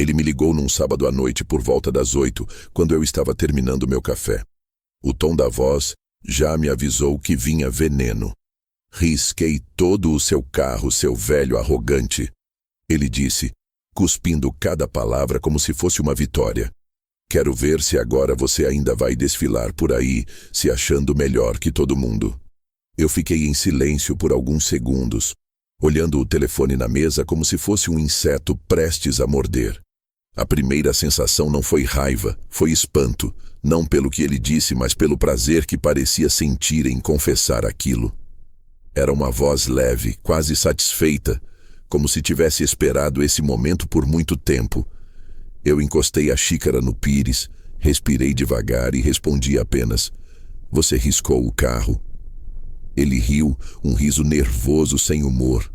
Ele me ligou num sábado à noite por volta das 8, quando eu estava terminando meu café. O tom da voz já me avisou que vinha veneno. Risquei todo o seu carro, seu velho arrogante. Ele disse, cuspindo cada palavra como se fosse uma vitória. Quero ver se agora você ainda vai desfilar por aí, se achando melhor que todo mundo. Eu fiquei em silêncio por alguns segundos, olhando o telefone na mesa como se fosse um inseto prestes a morder. A primeira sensação não foi raiva, foi espanto, não pelo que ele disse, mas pelo prazer que parecia sentir em confessar aquilo. Era uma voz leve, quase satisfeita, como se tivesse esperado esse momento por muito tempo. Eu encostei a xícara no pires, respirei devagar e respondi apenas, você riscou o carro? Ele riu, um riso nervoso sem humor.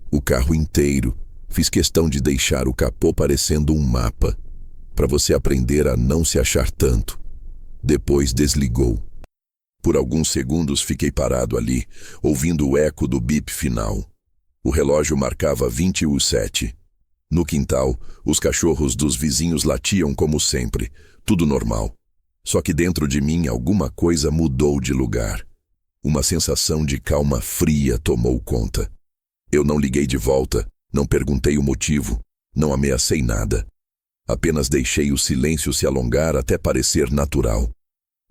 O carro inteiro. Fiz questão de deixar o capô parecendo um mapa, para você aprender a não se achar tanto. Depois desligou. Por alguns segundos fiquei parado ali, ouvindo o eco do bip final. O relógio marcava 20:07. No quintal, os cachorros dos vizinhos latiam como sempre, tudo normal. Só que dentro de mim alguma coisa mudou de lugar. Uma sensação de calma fria tomou conta. Eu não liguei de volta, não perguntei o motivo, não ameacei nada. Apenas deixei o silêncio se alongar até parecer natural.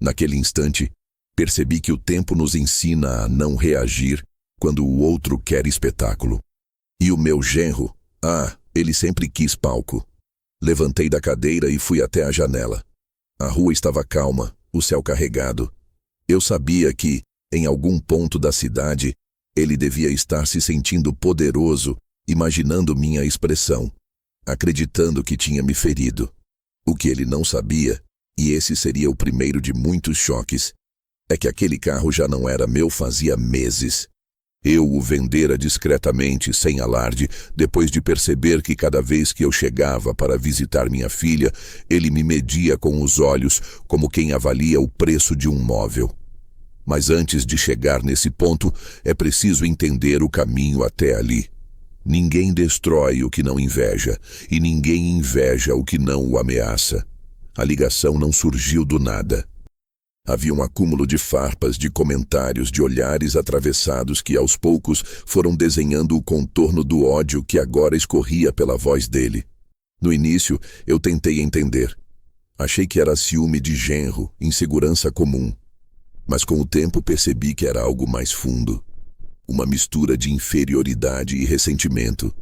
Naquele instante, percebi que o tempo nos ensina a não reagir quando o outro quer espetáculo. E o meu genro, ele sempre quis palco. Levantei da cadeira e fui até a janela. A rua estava calma, o céu carregado. Eu sabia que, em algum ponto da cidade, ele devia estar se sentindo poderoso, imaginando minha expressão, acreditando que tinha me ferido. O que ele não sabia, e esse seria o primeiro de muitos choques, é que aquele carro já não era meu fazia meses. Eu o vendera discretamente, sem alarde, depois de perceber que cada vez que eu chegava para visitar minha filha, ele me media com os olhos como quem avalia o preço de um móvel. Mas antes de chegar nesse ponto, é preciso entender o caminho até ali. Ninguém destrói o que não inveja, e ninguém inveja o que não o ameaça. A ligação não surgiu do nada. Havia um acúmulo de farpas, de comentários, de olhares atravessados que aos poucos foram desenhando o contorno do ódio que agora escorria pela voz dele. No início, eu tentei entender. Achei que era ciúme de genro, insegurança comum. Mas com o tempo percebi que era algo mais fundo. Uma mistura de inferioridade e ressentimento.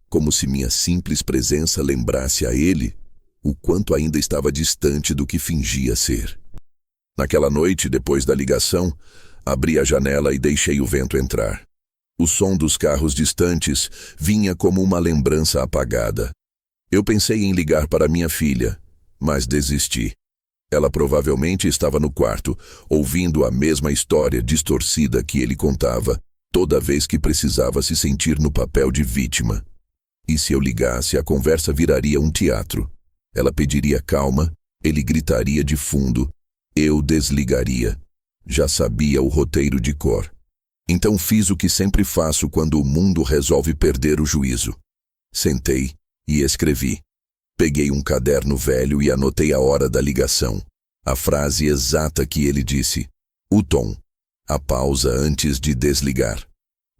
Como se minha simples presença lembrasse a ele o quanto ainda estava distante do que fingia ser. Naquela noite, depois da ligação, abri a janela e deixei o vento entrar. O som dos carros distantes vinha como uma lembrança apagada. Eu pensei em ligar para minha filha, mas desisti. Ela provavelmente estava no quarto, ouvindo a mesma história distorcida que ele contava, toda vez que precisava se sentir no papel de vítima. E se eu ligasse, a conversa viraria um teatro. Ela pediria calma, ele gritaria de fundo, eu desligaria. Já sabia o roteiro de cor. Então fiz o que sempre faço quando o mundo resolve perder o juízo. Sentei e escrevi. Peguei um caderno velho e anotei a hora da ligação. A frase exata que ele disse. O tom. A pausa antes de desligar.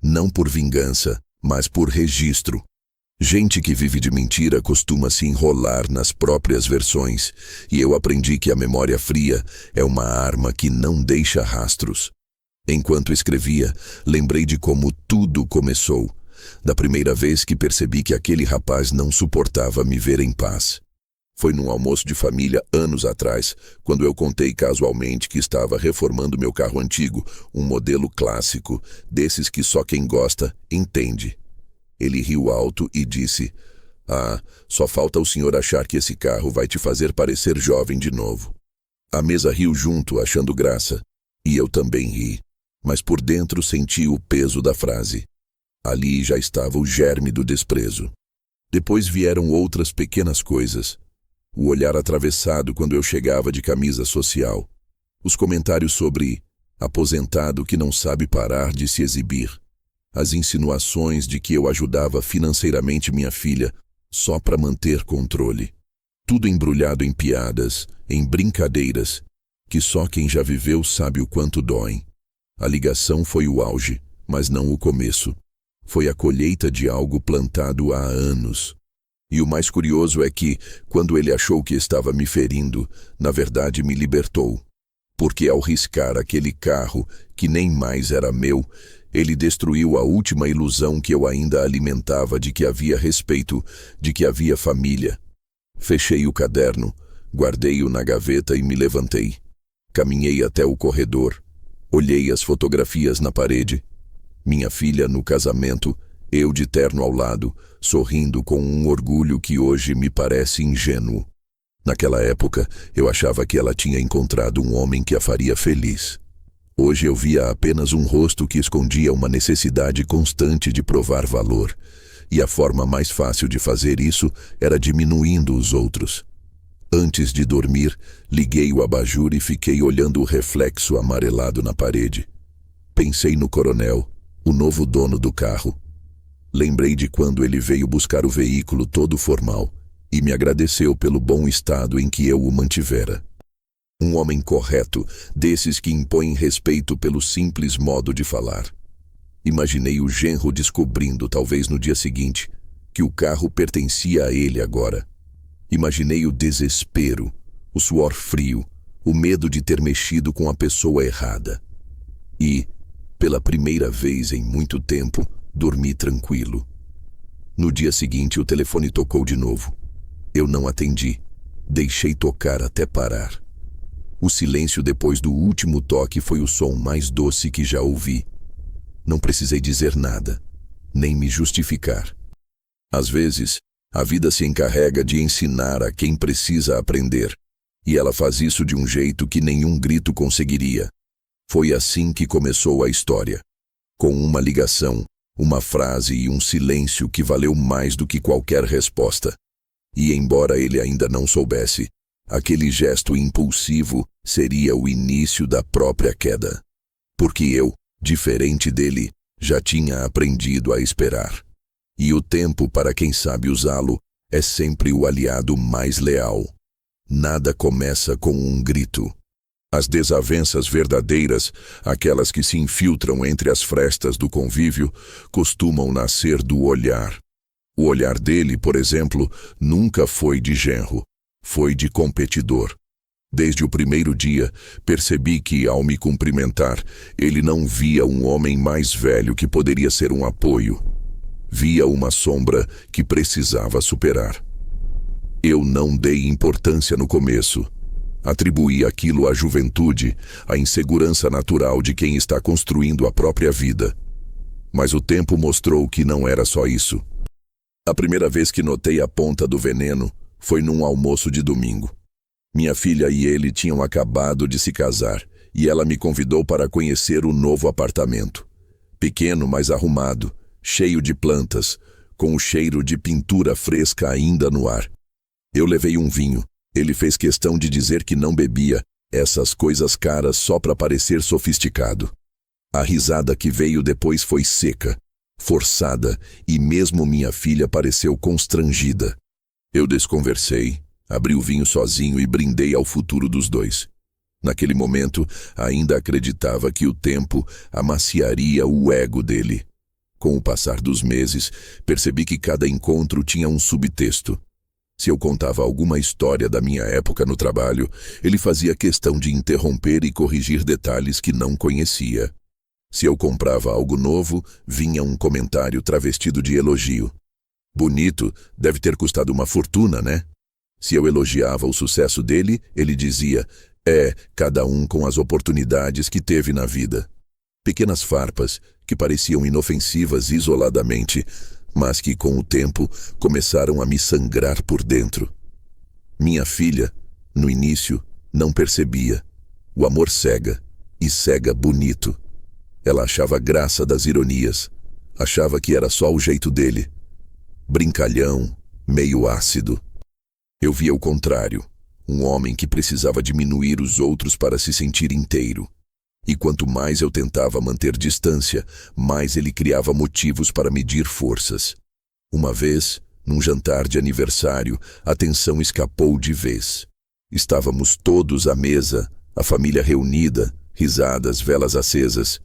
Não por vingança, mas por registro. Gente que vive de mentira costuma se enrolar nas próprias versões, e eu aprendi que a memória fria é uma arma que não deixa rastros. Enquanto escrevia, lembrei de como tudo começou, da primeira vez que percebi que aquele rapaz não suportava me ver em paz. Foi num almoço de família anos atrás, quando eu contei casualmente que estava reformando meu carro antigo, um modelo clássico, desses que só quem gosta entende. Ele riu alto e disse, só falta o senhor achar que esse carro vai te fazer parecer jovem de novo. A mesa riu junto, achando graça, e eu também ri, mas por dentro senti o peso da frase. Ali já estava o germe do desprezo. Depois vieram outras pequenas coisas. O olhar atravessado quando eu chegava de camisa social. Os comentários sobre aposentado que não sabe parar de se exibir. As insinuações de que eu ajudava financeiramente minha filha, só para manter controle. Tudo embrulhado em piadas, em brincadeiras, que só quem já viveu sabe o quanto doem. A ligação foi o auge, mas não o começo. Foi a colheita de algo plantado há anos. E o mais curioso é que, quando ele achou que estava me ferindo, na verdade me libertou. Porque ao riscar aquele carro, que nem mais era meu, ele destruiu a última ilusão que eu ainda alimentava de que havia respeito, de que havia família. Fechei o caderno, guardei-o na gaveta e me levantei. Caminhei até o corredor. Olhei as fotografias na parede. Minha filha no casamento, eu de terno ao lado, sorrindo com um orgulho que hoje me parece ingênuo. Naquela época, eu achava que ela tinha encontrado um homem que a faria feliz. Hoje eu via apenas um rosto que escondia uma necessidade constante de provar valor. E a forma mais fácil de fazer isso era diminuindo os outros. Antes de dormir, liguei o abajur e fiquei olhando o reflexo amarelado na parede. Pensei no coronel, o novo dono do carro. Lembrei de quando ele veio buscar o veículo todo formal e me agradeceu pelo bom estado em que eu o mantivera. Um homem correto, desses que impõem respeito pelo simples modo de falar. Imaginei o genro descobrindo, talvez no dia seguinte, que o carro pertencia a ele agora. Imaginei o desespero, o suor frio, o medo de ter mexido com a pessoa errada. E, pela primeira vez em muito tempo, dormi tranquilo. No dia seguinte, o telefone tocou de novo. Eu não atendi. Deixei tocar até parar. O silêncio depois do último toque foi o som mais doce que já ouvi. Não precisei dizer nada, nem me justificar. Às vezes, a vida se encarrega de ensinar a quem precisa aprender, e ela faz isso de um jeito que nenhum grito conseguiria. Foi assim que começou a história, com uma ligação, uma frase e um silêncio que valeu mais do que qualquer resposta. E embora ele ainda não soubesse, aquele gesto impulsivo seria o início da própria queda. Porque eu, diferente dele, já tinha aprendido a esperar. E o tempo, para quem sabe usá-lo, é sempre o aliado mais leal. Nada começa com um grito. As desavenças verdadeiras, aquelas que se infiltram entre as frestas do convívio, costumam nascer do olhar. O olhar dele, por exemplo, nunca foi de genro, foi de competidor. Desde o primeiro dia, percebi que, ao me cumprimentar, ele não via um homem mais velho que poderia ser um apoio. Via uma sombra que precisava superar. Eu não dei importância no começo. Atribuí aquilo à juventude, à insegurança natural de quem está construindo a própria vida. Mas o tempo mostrou que não era só isso. A primeira vez que notei a ponta do veneno foi num almoço de domingo. Minha filha e ele tinham acabado de se casar e ela me convidou para conhecer o novo apartamento. Pequeno, mas arrumado, cheio de plantas, com o cheiro de pintura fresca ainda no ar. Eu levei um vinho. Ele fez questão de dizer que não bebia essas coisas caras só para parecer sofisticado. A risada que veio depois foi seca, forçada, e mesmo minha filha pareceu constrangida. Eu desconversei, abri o vinho sozinho e brindei ao futuro dos dois. Naquele momento, ainda acreditava que o tempo amaciaria o ego dele. Com o passar dos meses, percebi que cada encontro tinha um subtexto. Se eu contava alguma história da minha época no trabalho, ele fazia questão de interromper e corrigir detalhes que não conhecia. Se eu comprava algo novo, vinha um comentário travestido de elogio. Bonito, deve ter custado uma fortuna, né? Se eu elogiava o sucesso dele, ele dizia, cada um com as oportunidades que teve na vida. Pequenas farpas, que pareciam inofensivas isoladamente, mas que com o tempo começaram a me sangrar por dentro. Minha filha, no início, não percebia. O amor cega, e cega bonito. Ela achava graça das ironias, achava que era só o jeito dele. Brincalhão, meio ácido. Eu via o contrário, um homem que precisava diminuir os outros para se sentir inteiro. E quanto mais eu tentava manter distância, mais ele criava motivos para medir forças. Uma vez, Num jantar de aniversário, a tensão escapou de vez. Estávamos todos à mesa, a família reunida, risadas, velas acesas.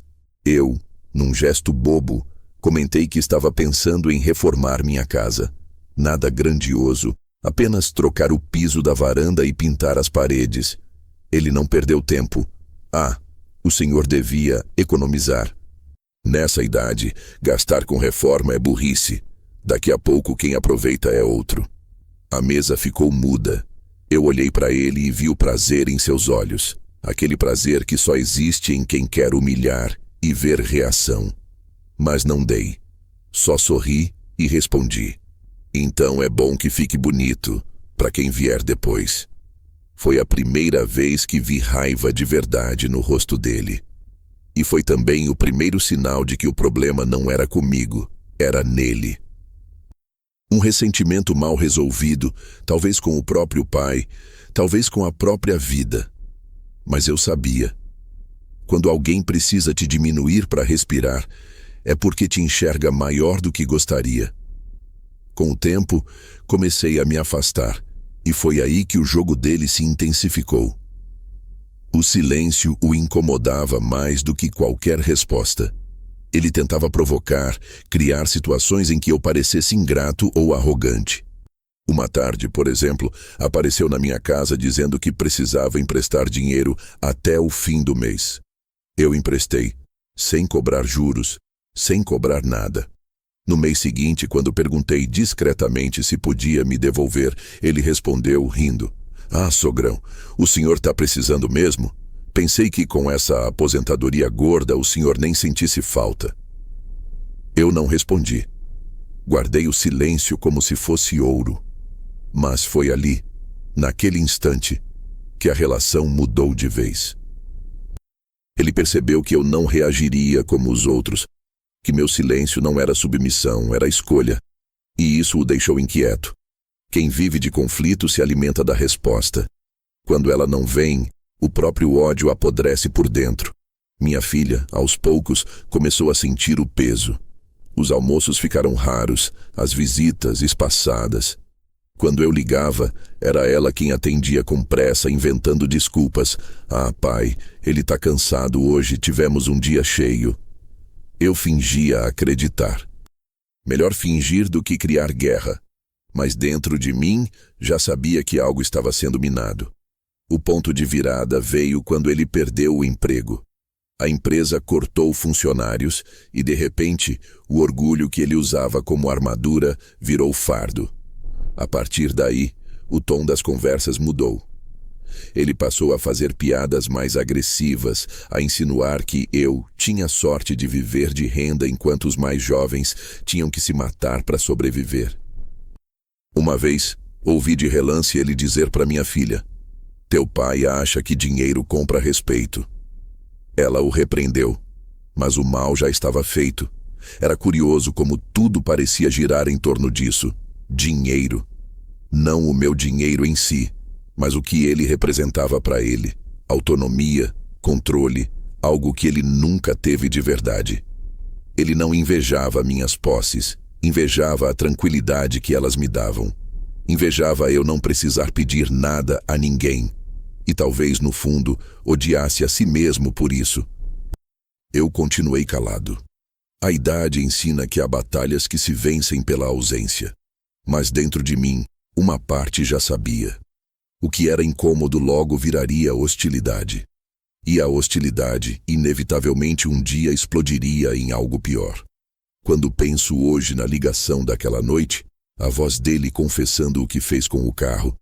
Eu, num gesto bobo, comentei que estava pensando em reformar minha casa. Nada grandioso, apenas trocar o piso da varanda e pintar as paredes. Ele não perdeu tempo. O senhor devia economizar. Nessa idade, gastar com reforma é burrice. Daqui a pouco quem aproveita é outro. A mesa ficou muda. Eu olhei para ele e vi o prazer em seus olhos. Aquele prazer que só existe em quem quer humilhar e ver reação. Mas não dei. Só sorri e respondi. Então é bom que fique bonito, para quem vier depois. Foi a primeira vez que vi raiva de verdade no rosto dele. E foi também o primeiro sinal de que o problema não era comigo, era nele. Um ressentimento mal resolvido, talvez com o próprio pai, talvez com a própria vida. Mas eu sabia. Quando alguém precisa te diminuir para respirar, é porque te enxerga maior do que gostaria. Com o tempo, comecei a me afastar, e foi aí que o jogo dele se intensificou. O silêncio o incomodava mais do que qualquer resposta. Ele tentava provocar, criar situações em que eu parecesse ingrato ou arrogante. Uma tarde, por exemplo, apareceu na minha casa dizendo que precisava emprestar dinheiro até o fim do mês. Eu emprestei, sem cobrar juros, sem cobrar nada. No mês seguinte, quando perguntei discretamente se podia me devolver, ele respondeu, rindo. Sogrão, o senhor está precisando mesmo? Pensei que com essa aposentadoria gorda o senhor nem sentisse falta. Eu não respondi. Guardei o silêncio como se fosse ouro. Mas foi ali, naquele instante, que a relação mudou de vez. Ele percebeu que eu não reagiria como os outros, que meu silêncio não era submissão, era escolha. E isso o deixou inquieto. Quem vive de conflito se alimenta da resposta. Quando ela não vem, o próprio ódio apodrece por dentro. Minha filha, aos poucos, começou a sentir o peso. Os almoços ficaram raros, as visitas espaçadas. Quando eu ligava, era ela quem atendia com pressa, inventando desculpas. Pai, ele está cansado hoje, tivemos um dia cheio. Eu fingia acreditar. Melhor fingir do que criar guerra. Mas dentro de mim, já sabia que algo estava sendo minado. O ponto de virada veio quando ele perdeu o emprego. A empresa cortou funcionários e, de repente, o orgulho que ele usava como armadura virou fardo. A partir daí, o tom das conversas mudou. Ele passou a fazer piadas mais agressivas, a insinuar que eu tinha sorte de viver de renda enquanto os mais jovens tinham que se matar para sobreviver. Uma vez, ouvi de relance ele dizer para minha filha: "Teu pai acha que dinheiro compra respeito." Ela o repreendeu, mas o mal já estava feito. Era curioso como tudo parecia girar em torno disso. Dinheiro. Não o meu dinheiro em si, mas o que ele representava para ele. Autonomia, controle, algo que ele nunca teve de verdade. Ele não invejava minhas posses, invejava a tranquilidade que elas me davam. Invejava eu não precisar pedir nada a ninguém. E talvez, no fundo, odiasse a si mesmo por isso. Eu continuei calado. A idade ensina que há batalhas que se vencem pela ausência. Mas dentro de mim, uma parte já sabia. O que era incômodo logo viraria hostilidade. E a hostilidade, inevitavelmente um dia explodiria em algo pior. Quando penso hoje na ligação daquela noite, a voz dele confessando o que fez com o carro,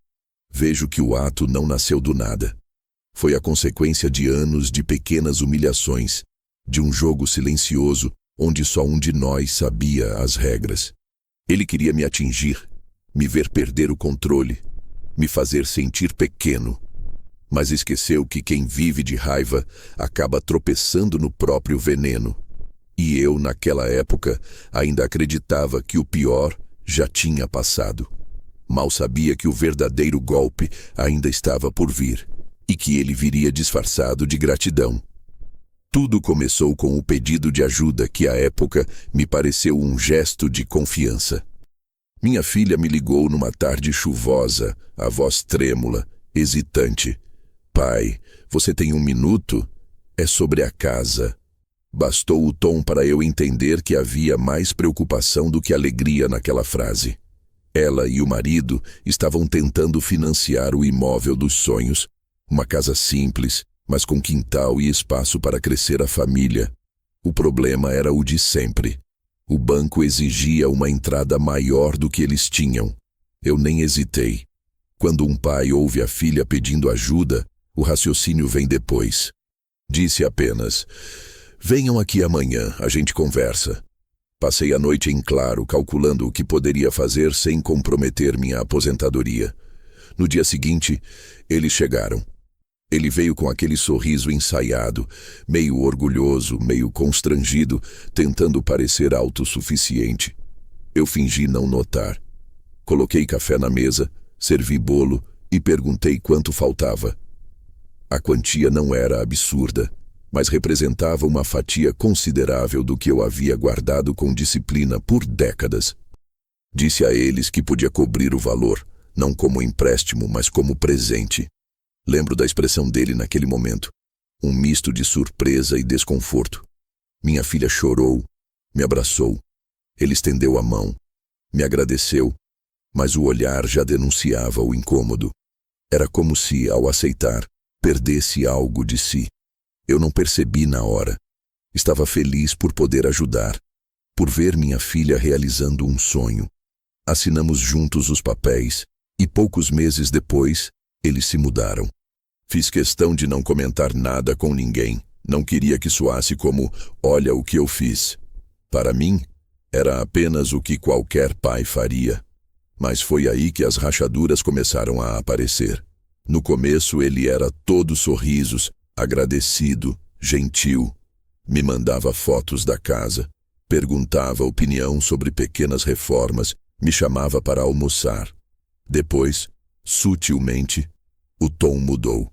vejo que o ato não nasceu do nada. Foi a consequência de anos de pequenas humilhações, de um jogo silencioso onde só um de nós sabia as regras. Ele queria me atingir, me ver perder o controle, me fazer sentir pequeno. Mas esqueceu que quem vive de raiva acaba tropeçando no próprio veneno. E eu, naquela época, ainda acreditava que o pior já tinha passado. Mal sabia que o verdadeiro golpe ainda estava por vir, e que ele viria disfarçado de gratidão. Tudo começou com o pedido de ajuda que, à época, me pareceu um gesto de confiança. Minha filha me ligou numa tarde chuvosa, a voz trêmula, hesitante. Pai, você tem 1 minuto? É sobre a casa. Bastou o tom para eu entender que havia mais preocupação do que alegria naquela frase. Ela e o marido estavam tentando financiar o imóvel dos sonhos, uma casa simples, mas com quintal e espaço para crescer a família. O problema era o de sempre. O banco exigia uma entrada maior do que eles tinham. Eu nem hesitei. Quando um pai ouve a filha pedindo ajuda, o raciocínio vem depois. Disse apenas: venham aqui amanhã, a gente conversa. Passei a noite em claro, calculando o que poderia fazer sem comprometer minha aposentadoria. No dia seguinte, eles chegaram. Ele veio com aquele sorriso ensaiado, meio orgulhoso, meio constrangido, tentando parecer autossuficiente. Eu fingi não notar. Coloquei café na mesa, servi bolo e perguntei quanto faltava. A quantia não era absurda, mas representava uma fatia considerável do que eu havia guardado com disciplina por décadas. Disse a eles que podia cobrir o valor, não como empréstimo, mas como presente. Lembro da expressão dele naquele momento, um misto de surpresa e desconforto. Minha filha chorou, me abraçou. Ele estendeu a mão, me agradeceu, mas o olhar já denunciava o incômodo. Era como se, ao aceitar, perdesse algo de si. Eu não percebi na hora. Estava feliz por poder ajudar, por ver minha filha realizando um sonho. Assinamos juntos os papéis e poucos meses depois, eles se mudaram. Fiz questão de não comentar nada com ninguém. Não queria que soasse como, olha o que eu fiz. Para mim, era apenas o que qualquer pai faria. Mas foi aí que as rachaduras começaram a aparecer. No começo ele era todo sorrisos, agradecido, gentil. Me mandava fotos da casa, perguntava opinião sobre pequenas reformas, me chamava para almoçar. Depois, sutilmente, o tom mudou.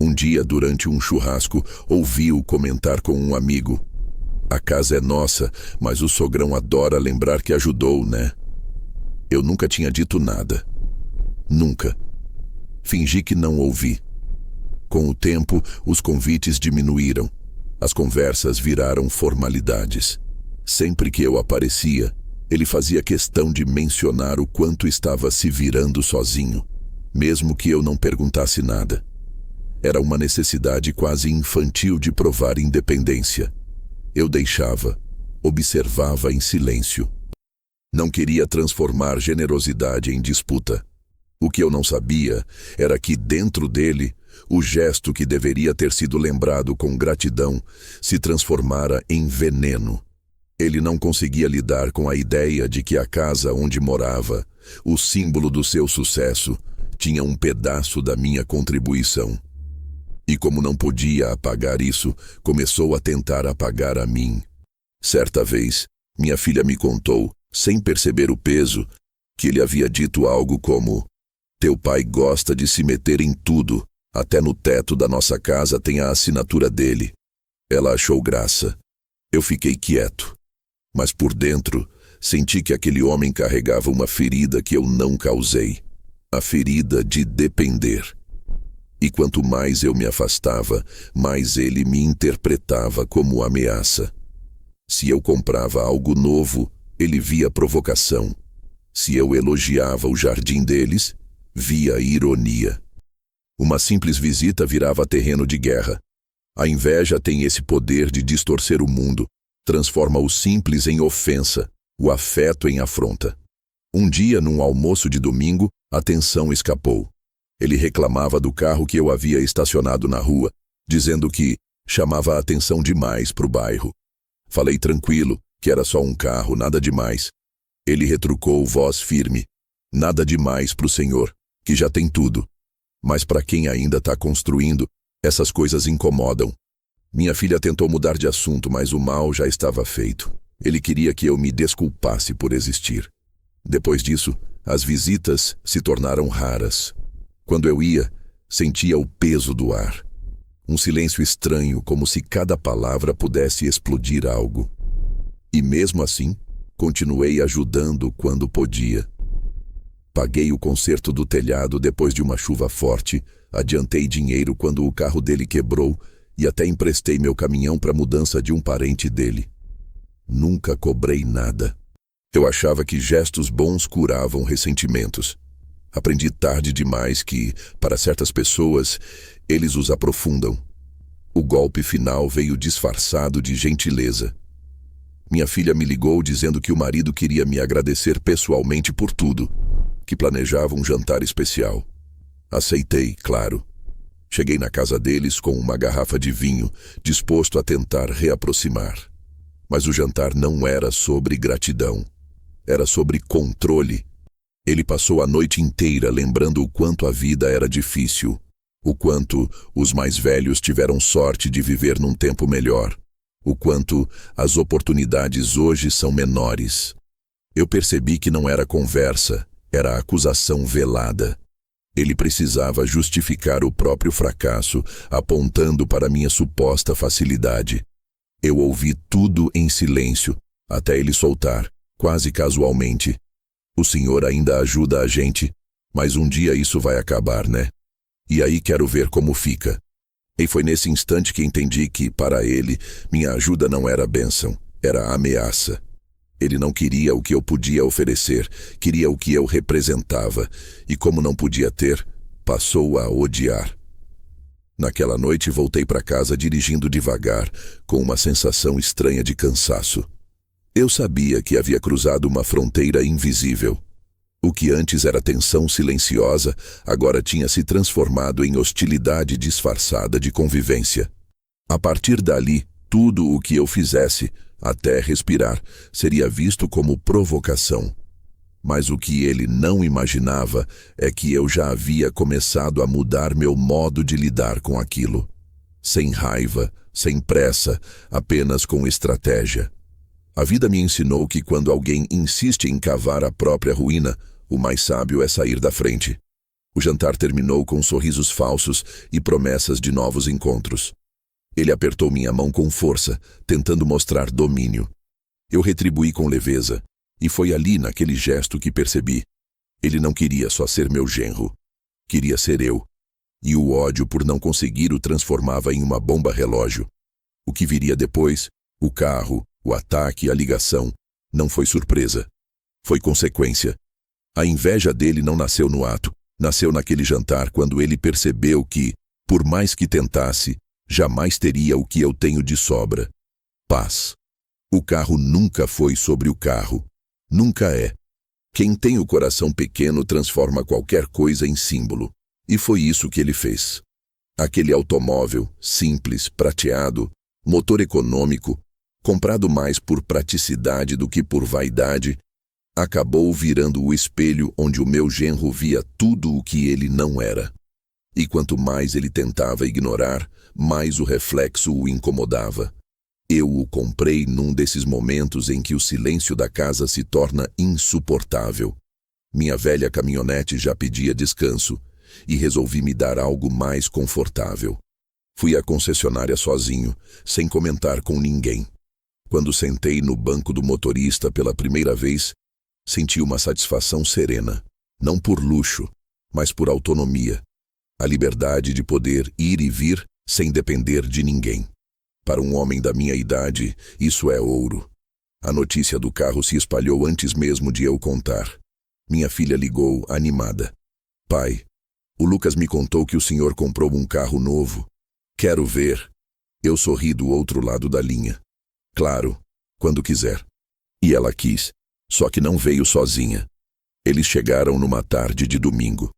Um dia, durante um churrasco, ouvi-o comentar com um amigo: a casa é nossa, mas o sogrão adora lembrar que ajudou, né? Eu nunca tinha dito nada. Nunca. Fingi que não ouvi. Com o tempo, os convites diminuíram. As conversas viraram formalidades. Sempre que eu aparecia, ele fazia questão de mencionar o quanto estava se virando sozinho, mesmo que eu não perguntasse nada. Era uma necessidade quase infantil de provar independência. Eu deixava, observava em silêncio. Não queria transformar generosidade em disputa. O que eu não sabia era que, dentro dele, o gesto que deveria ter sido lembrado com gratidão se transformara em veneno. Ele não conseguia lidar com a ideia de que a casa onde morava, o símbolo do seu sucesso, tinha um pedaço da minha contribuição. E como não podia apagar isso, começou a tentar apagar a mim. Certa vez, minha filha me contou, sem perceber o peso, que ele havia dito algo como: teu pai gosta de se meter em tudo, até no teto da nossa casa tem a assinatura dele. Ela achou graça. Eu fiquei quieto. Mas por dentro, senti que aquele homem carregava uma ferida que eu não causei. A ferida de depender. E quanto mais eu me afastava, mais ele me interpretava como ameaça. Se eu comprava algo novo, ele via provocação. Se eu elogiava o jardim deles, via ironia. Uma simples visita virava terreno de guerra. A inveja tem esse poder de distorcer o mundo, transforma o simples em ofensa, o afeto em afronta. Um dia, num almoço de domingo, a tensão escapou. Ele reclamava do carro que eu havia estacionado na rua, dizendo que chamava a atenção demais para o bairro. Falei tranquilo, que era só um carro, nada demais. Ele retrucou, voz firme: nada demais para o senhor, que já tem tudo. Mas para quem ainda está construindo, essas coisas incomodam. Minha filha tentou mudar de assunto, mas o mal já estava feito. Ele queria que eu me desculpasse por existir. Depois disso, as visitas se tornaram raras. Quando eu ia, sentia o peso do ar. Um silêncio estranho, como se cada palavra pudesse explodir algo. E mesmo assim, continuei ajudando quando podia. Paguei o conserto do telhado depois de uma chuva forte, adiantei dinheiro quando o carro dele quebrou e até emprestei meu caminhão para a mudança de um parente dele. Nunca cobrei nada. Eu achava que gestos bons curavam ressentimentos. Aprendi tarde demais que, para certas pessoas, eles os aprofundam. O golpe final veio disfarçado de gentileza. Minha filha me ligou dizendo que o marido queria me agradecer pessoalmente por tudo, que planejava um jantar especial. Aceitei, claro. Cheguei na casa deles com uma garrafa de vinho, disposto a tentar reaproximar. Mas o jantar não era sobre gratidão. Era sobre controle. Ele passou a noite inteira lembrando o quanto a vida era difícil, o quanto os mais velhos tiveram sorte de viver num tempo melhor, o quanto as oportunidades hoje são menores. Eu percebi que não era conversa, era acusação velada. Ele precisava justificar o próprio fracasso, apontando para minha suposta facilidade. Eu ouvi tudo em silêncio, até ele soltar, quase casualmente. O Senhor ainda ajuda a gente, mas um dia isso vai acabar, né? E aí quero ver como fica. E foi nesse instante que entendi que, para ele, minha ajuda não era bênção, era ameaça. Ele não queria o que eu podia oferecer, queria o que eu representava, e como não podia ter, passou a odiar. Naquela noite voltei para casa dirigindo devagar, com uma sensação estranha de cansaço. Eu sabia que havia cruzado uma fronteira invisível. O que antes era tensão silenciosa, agora tinha se transformado em hostilidade disfarçada de convivência. A partir dali, tudo o que eu fizesse, até respirar, seria visto como provocação. Mas o que ele não imaginava é que eu já havia começado a mudar meu modo de lidar com aquilo. Sem raiva, sem pressa, apenas com estratégia. A vida me ensinou que quando alguém insiste em cavar a própria ruína, o mais sábio é sair da frente. O jantar terminou com sorrisos falsos e promessas de novos encontros. Ele apertou minha mão com força, tentando mostrar domínio. Eu retribuí com leveza, e foi ali, naquele gesto, que percebi. Ele não queria só ser meu genro. Queria ser eu. E o ódio por não conseguir o transformava em uma bomba relógio. O que viria depois, o carro, o ataque, a ligação, não foi surpresa. Foi consequência. A inveja dele não nasceu no ato, nasceu naquele jantar quando ele percebeu que, por mais que tentasse, jamais teria o que eu tenho de sobra: paz. O carro nunca foi sobre o carro. Nunca é. Quem tem o coração pequeno transforma qualquer coisa em símbolo. E foi isso que ele fez. Aquele automóvel, simples, prateado, motor econômico, comprado mais por praticidade do que por vaidade, acabou virando o espelho onde o meu genro via tudo o que ele não era. E quanto mais ele tentava ignorar, mais o reflexo o incomodava. Eu o comprei num desses momentos em que o silêncio da casa se torna insuportável. Minha velha caminhonete já pedia descanso, e resolvi me dar algo mais confortável. Fui à concessionária sozinho, sem comentar com ninguém. Quando sentei no banco do motorista pela primeira vez, senti uma satisfação serena, não por luxo, mas por autonomia. A liberdade de poder ir e vir sem depender de ninguém. Para um homem da minha idade, isso é ouro. A notícia do carro se espalhou antes mesmo de eu contar. Minha filha ligou, animada. Pai, o Lucas me contou que o senhor comprou um carro novo. Quero ver. Eu sorri do outro lado da linha. Claro, quando quiser. E ela quis, só que não veio sozinha. Eles chegaram numa tarde de domingo.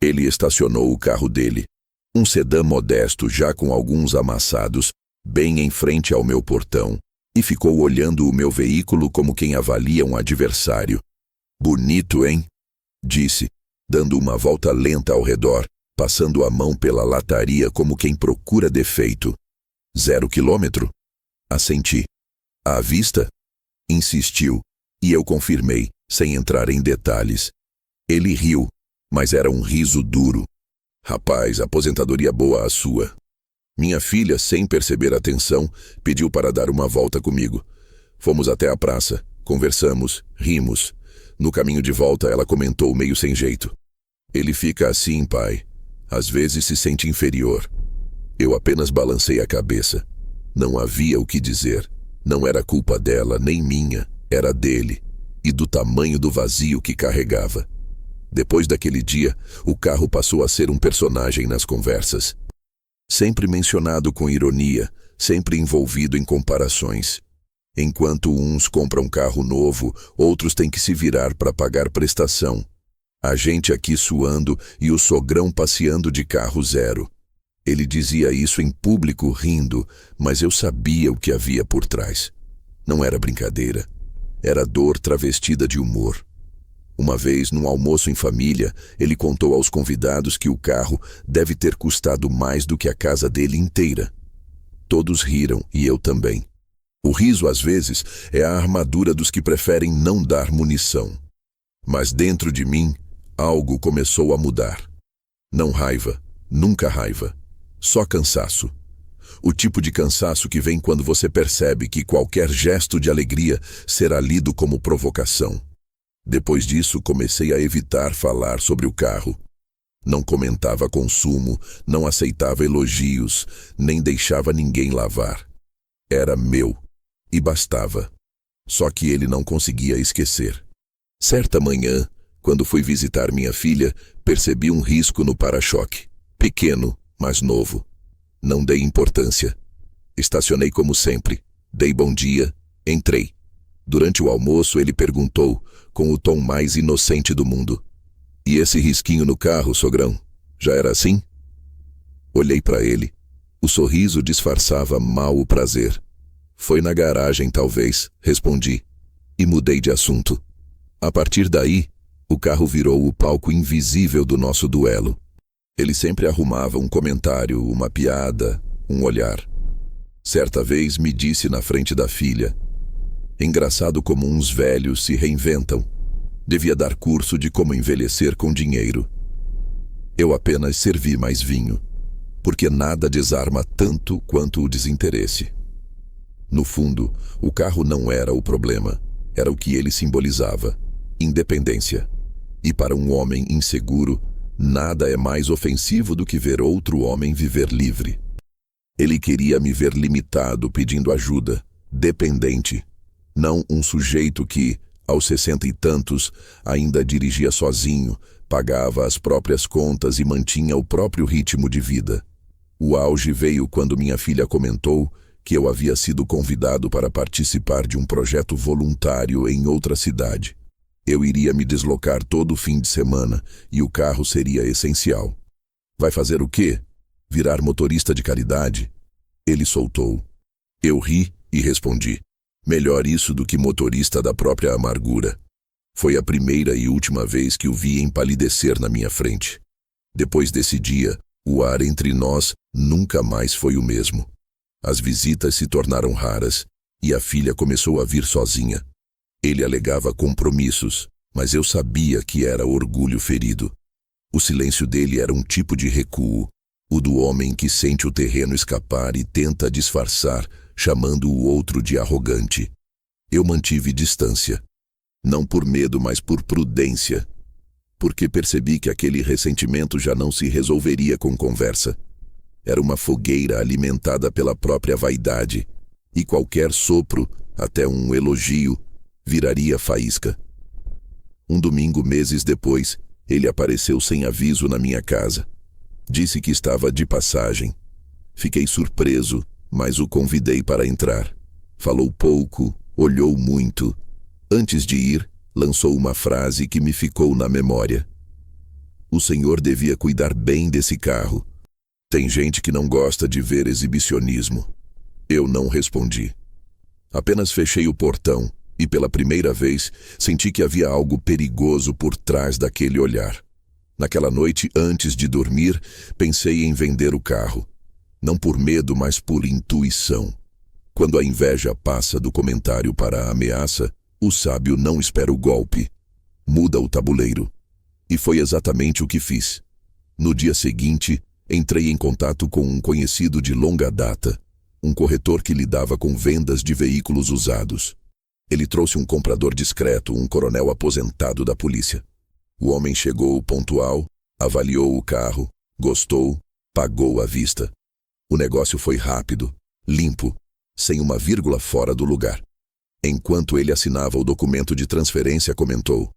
Ele estacionou o carro dele, um sedã modesto já com alguns amassados, bem em frente ao meu portão, e ficou olhando o meu veículo como quem avalia um adversário. Bonito, hein? Disse, dando uma volta lenta ao redor, passando a mão pela lataria como quem procura defeito. 0 quilômetro? Assenti. À vista? Insistiu, e eu confirmei, sem entrar em detalhes. Ele riu, mas era um riso duro. Rapaz, aposentadoria boa a sua. Minha filha, sem perceber a tensão, pediu para dar uma volta comigo. Fomos até a praça, conversamos, rimos. No caminho de volta, ela comentou meio sem jeito: "Ele fica assim, pai. Às vezes se sente inferior." Eu apenas balancei a cabeça. Não havia o que dizer. Não era culpa dela, nem minha. Era dele. E do tamanho do vazio que carregava. Depois daquele dia, o carro passou a ser um personagem nas conversas. Sempre mencionado com ironia, sempre envolvido em comparações. Enquanto uns compram um carro novo, outros têm que se virar para pagar prestação. A gente aqui suando e o sogrão passeando de carro zero. Ele dizia isso em público rindo, mas eu sabia o que havia por trás. Não era brincadeira. Era dor travestida de humor. Uma vez, num almoço em família, ele contou aos convidados que o carro deve ter custado mais do que a casa dele inteira. Todos riram, e eu também. O riso, às vezes, é a armadura dos que preferem não dar munição. Mas dentro de mim, algo começou a mudar. Não raiva, nunca raiva. Só cansaço. O tipo de cansaço que vem quando você percebe que qualquer gesto de alegria será lido como provocação. Depois disso, comecei a evitar falar sobre o carro. Não comentava consumo, não aceitava elogios, nem deixava ninguém lavar. Era meu, e bastava. Só que ele não conseguia esquecer. Certa manhã, quando fui visitar minha filha, percebi um risco no para-choque. Pequeno, mas novo. Não dei importância. Estacionei como sempre. Dei bom dia, entrei. Durante o almoço, ele perguntou, com o tom mais inocente do mundo: "E esse risquinho no carro, sogrão? Já era assim?" Olhei para ele. O sorriso disfarçava mal o prazer. "Foi na garagem, talvez", respondi. E mudei de assunto. A partir daí, o carro virou o palco invisível do nosso duelo. Ele sempre arrumava um comentário, uma piada, um olhar. Certa vez me disse na frente da filha: "Engraçado como uns velhos se reinventam. Devia dar curso de como envelhecer com dinheiro." Eu apenas servi mais vinho, porque nada desarma tanto quanto o desinteresse. No fundo, o carro não era o problema, era o que ele simbolizava: independência. E para um homem inseguro, nada é mais ofensivo do que ver outro homem viver livre. Ele queria me ver limitado, pedindo ajuda, dependente. Não um sujeito que, aos 60 e tantos, ainda dirigia sozinho, pagava as próprias contas e mantinha o próprio ritmo de vida. O auge veio quando minha filha comentou que eu havia sido convidado para participar de um projeto voluntário em outra cidade. Eu iria me deslocar todo fim de semana e o carro seria essencial. "Vai fazer o quê? Virar motorista de caridade?" Ele soltou. Eu ri e respondi: "Melhor isso do que motorista da própria amargura." Foi a primeira e última vez que o vi empalidecer na minha frente. Depois desse dia, o ar entre nós nunca mais foi o mesmo. As visitas se tornaram raras e a filha começou a vir sozinha. Ele alegava compromissos, mas eu sabia que era orgulho ferido. O silêncio dele era um tipo de recuo, o do homem que sente o terreno escapar e tenta disfarçar, chamando o outro de arrogante. Eu mantive distância. Não por medo, mas por prudência. Porque percebi que aquele ressentimento já não se resolveria com conversa. Era uma fogueira alimentada pela própria vaidade, e qualquer sopro, até um elogio, viraria faísca. Um domingo, meses depois, ele apareceu sem aviso na minha casa. Disse que estava de passagem. Fiquei surpreso, mas o convidei para entrar. Falou pouco, olhou muito. Antes de ir, lançou uma frase que me ficou na memória: "O senhor devia cuidar bem desse carro. Tem gente que não gosta de ver exibicionismo." Eu não respondi. Apenas fechei o portão e, pela primeira vez, senti que havia algo perigoso por trás daquele olhar. Naquela noite, antes de dormir, pensei em vender o carro. Não por medo, mas por intuição. Quando a inveja passa do comentário para a ameaça, o sábio não espera o golpe. Muda o tabuleiro. E foi exatamente o que fiz. No dia seguinte, entrei em contato com um conhecido de longa data, um corretor que lidava com vendas de veículos usados. Ele trouxe um comprador discreto, um coronel aposentado da polícia. O homem chegou pontual, avaliou o carro, gostou, pagou à vista. O negócio foi rápido, limpo, sem uma vírgula fora do lugar. Enquanto ele assinava o documento de transferência, comentou: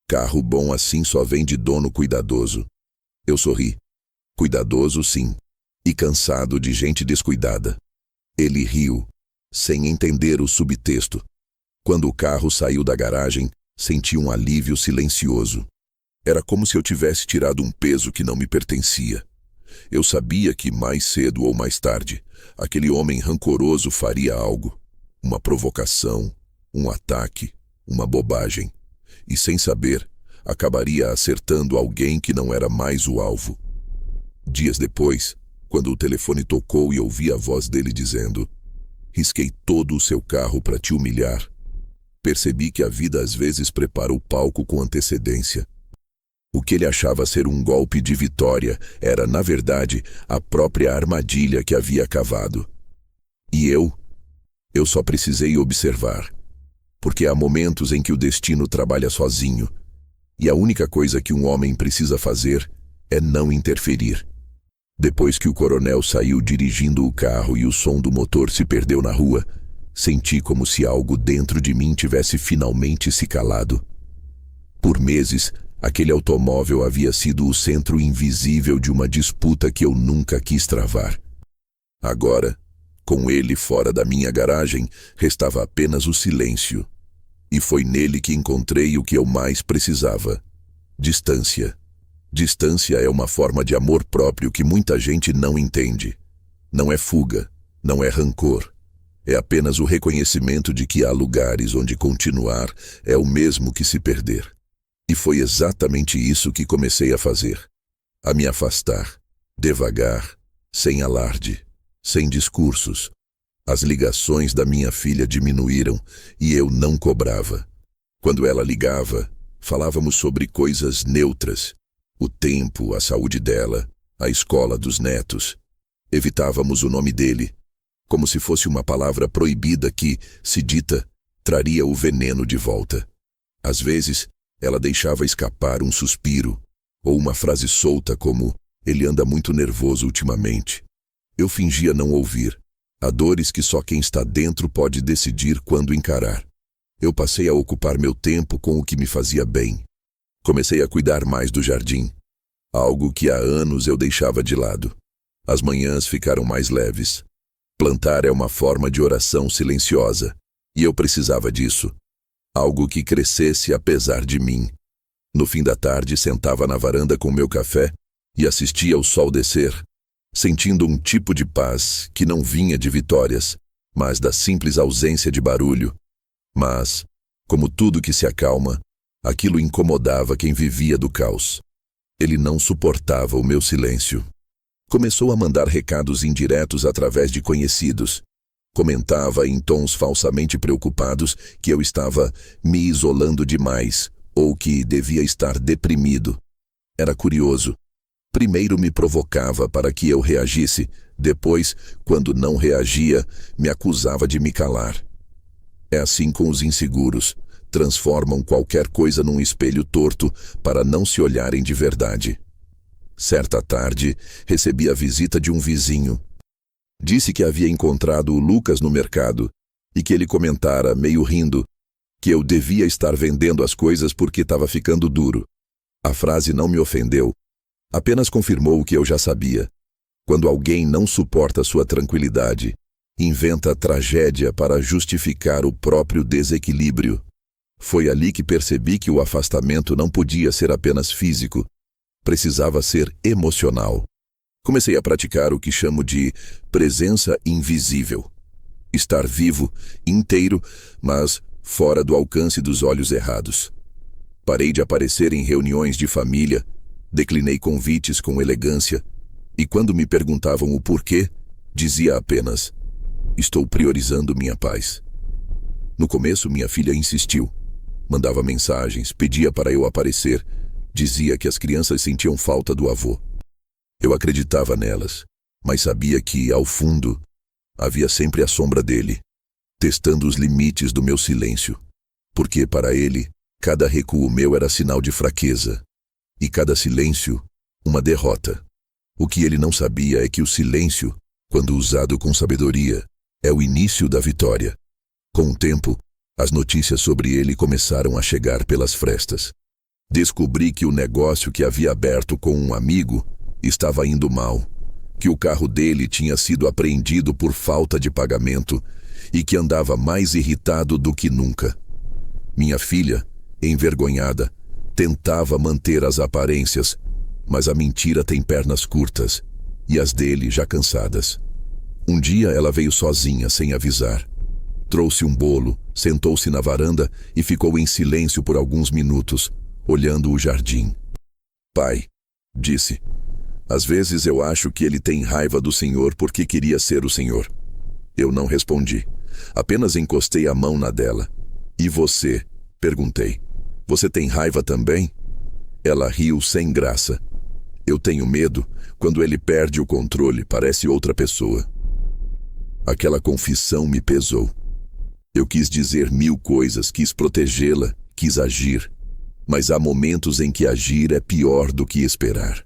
"Carro bom assim só vem de dono cuidadoso." Eu sorri. Cuidadoso, sim, e cansado de gente descuidada. Ele riu, sem entender o subtexto. Quando o carro saiu da garagem, senti um alívio silencioso. Era como se eu tivesse tirado um peso que não me pertencia. Eu sabia que mais cedo ou mais tarde, aquele homem rancoroso faria algo. Uma provocação, um ataque, uma bobagem. E sem saber, acabaria acertando alguém que não era mais o alvo. Dias depois, quando o telefone tocou e ouvi a voz dele dizendo: "Risquei todo o seu carro para te humilhar." Percebi que a vida às vezes prepara o palco com antecedência. O que ele achava ser um golpe de vitória era, na verdade, a própria armadilha que havia cavado. E eu só precisei observar. Porque há momentos em que o destino trabalha sozinho, e a única coisa que um homem precisa fazer é não interferir. Depois que o coronel saiu dirigindo o carro e o som do motor se perdeu na rua, senti como se algo dentro de mim tivesse finalmente se calado. Por meses, aquele automóvel havia sido o centro invisível de uma disputa que eu nunca quis travar. Agora, com ele fora da minha garagem, restava apenas o silêncio. E foi nele que encontrei o que eu mais precisava: distância. Distância é uma forma de amor próprio que muita gente não entende. Não é fuga, não é rancor. É apenas o reconhecimento de que há lugares onde continuar é o mesmo que se perder. E foi exatamente isso que comecei a fazer. A me afastar, devagar, sem alarde, sem discursos. As ligações da minha filha diminuíram e eu não cobrava. Quando ela ligava, falávamos sobre coisas neutras. O tempo, a saúde dela, a escola dos netos. Evitávamos o nome dele, como se fosse uma palavra proibida que, se dita, traria o veneno de volta. Às vezes, ela deixava escapar um suspiro, ou uma frase solta como: "Ele anda muito nervoso ultimamente." Eu fingia não ouvir. Há dores que só quem está dentro pode decidir quando encarar. Eu passei a ocupar meu tempo com o que me fazia bem. Comecei a cuidar mais do jardim, algo que há anos eu deixava de lado. As manhãs ficaram mais leves. Plantar é uma forma de oração silenciosa, e eu precisava disso. Algo que crescesse apesar de mim. No fim da tarde, sentava na varanda com meu café e assistia ao sol descer, sentindo um tipo de paz que não vinha de vitórias, mas da simples ausência de barulho. Mas, como tudo que se acalma, aquilo incomodava quem vivia do caos. Ele não suportava o meu silêncio. Começou a mandar recados indiretos através de conhecidos. Comentava em tons falsamente preocupados que eu estava me isolando demais ou que devia estar deprimido. Era curioso. Primeiro me provocava para que eu reagisse, depois, quando não reagia, me acusava de me calar. É assim com os inseguros. Transformam qualquer coisa num espelho torto para não se olharem de verdade. Certa tarde, recebi a visita de um vizinho. Disse que havia encontrado o Lucas no mercado e que ele comentara, meio rindo, que eu devia estar vendendo as coisas porque estava ficando duro. A frase não me ofendeu, apenas confirmou o que eu já sabia. Quando alguém não suporta sua tranquilidade, inventa tragédia para justificar o próprio desequilíbrio. Foi ali que percebi que o afastamento não podia ser apenas físico, precisava ser emocional. Comecei a praticar o que chamo de presença invisível. Estar vivo, inteiro, mas fora do alcance dos olhos errados. Parei de aparecer em reuniões de família, declinei convites com elegância, e quando me perguntavam o porquê, dizia apenas: "Estou priorizando minha paz." No começo, minha filha insistiu. Mandava mensagens, pedia para eu aparecer, dizia que as crianças sentiam falta do avô. Eu acreditava nelas, mas sabia que, ao fundo, havia sempre a sombra dele. testando os limites do meu silêncio, porque para ele, cada recuo meu era sinal de fraqueza, e cada silêncio, uma derrota. O que ele não sabia é que o silêncio, quando usado com sabedoria, é o início da vitória. Com o tempo, as notícias sobre ele começaram a chegar pelas frestas. Descobri que o negócio que havia aberto com um amigo estava indo mal, que o carro dele tinha sido apreendido por falta de pagamento e que andava mais irritado do que nunca. Minha filha, envergonhada, tentava manter as aparências, mas a mentira tem pernas curtas e as dele já cansadas. Um dia ela veio sozinha, sem avisar. Trouxe um bolo, sentou-se na varanda e ficou em silêncio por alguns minutos, olhando o jardim. Pai, disse, às vezes eu acho que ele tem raiva do Senhor porque queria ser o Senhor. Eu não respondi, apenas encostei a mão na dela. E você? Perguntei. Você tem raiva também? Ela riu sem graça. Eu tenho medo. Quando ele perde o controle, parece outra pessoa. Aquela confissão me pesou. Eu quis dizer 1000 coisas, quis protegê-la, quis agir. Mas há momentos em que agir é pior do que esperar.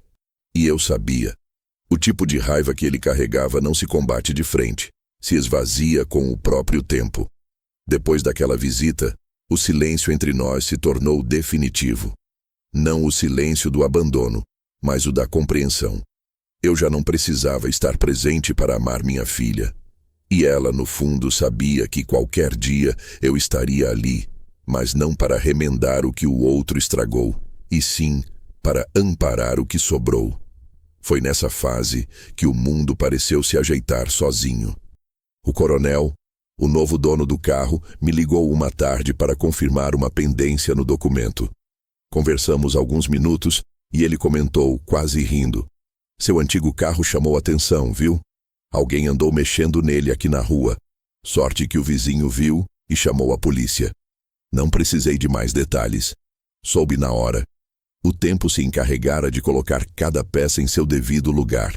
E eu sabia. O tipo de raiva que ele carregava não se combate de frente, se esvazia com o próprio tempo. Depois daquela visita, o silêncio entre nós se tornou definitivo. Não o silêncio do abandono, mas o da compreensão. Eu já não precisava estar presente para amar minha filha. E ela, no fundo, sabia que qualquer dia eu estaria ali, mas não para remendar o que o outro estragou, e sim para amparar o que sobrou. Foi nessa fase que o mundo pareceu se ajeitar sozinho. O coronel, o novo dono do carro, me ligou uma tarde para confirmar uma pendência no documento. Conversamos alguns minutos e ele comentou, quase rindo. Seu antigo carro chamou atenção, viu? Alguém andou mexendo nele aqui na rua. Sorte que o vizinho viu e chamou a polícia. Não precisei de mais detalhes. Soube na hora. O tempo se encarregara de colocar cada peça em seu devido lugar.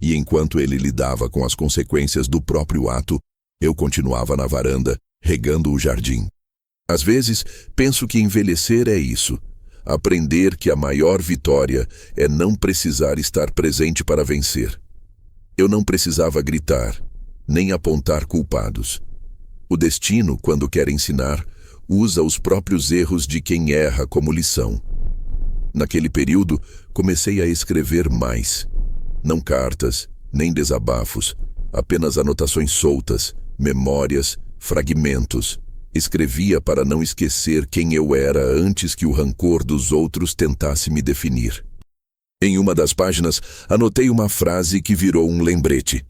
E enquanto ele lidava com as consequências do próprio ato, eu continuava na varanda, regando o jardim. Às vezes, penso que envelhecer é isso. Aprender que a maior vitória é não precisar estar presente para vencer. Eu não precisava gritar, nem apontar culpados. O destino, quando quer ensinar, usa os próprios erros de quem erra como lição. Naquele período, comecei a escrever mais. Não cartas, nem desabafos, apenas anotações soltas, memórias, fragmentos. Escrevia para não esquecer quem eu era antes que o rancor dos outros tentasse me definir. Em uma das páginas, anotei uma frase que virou um lembrete.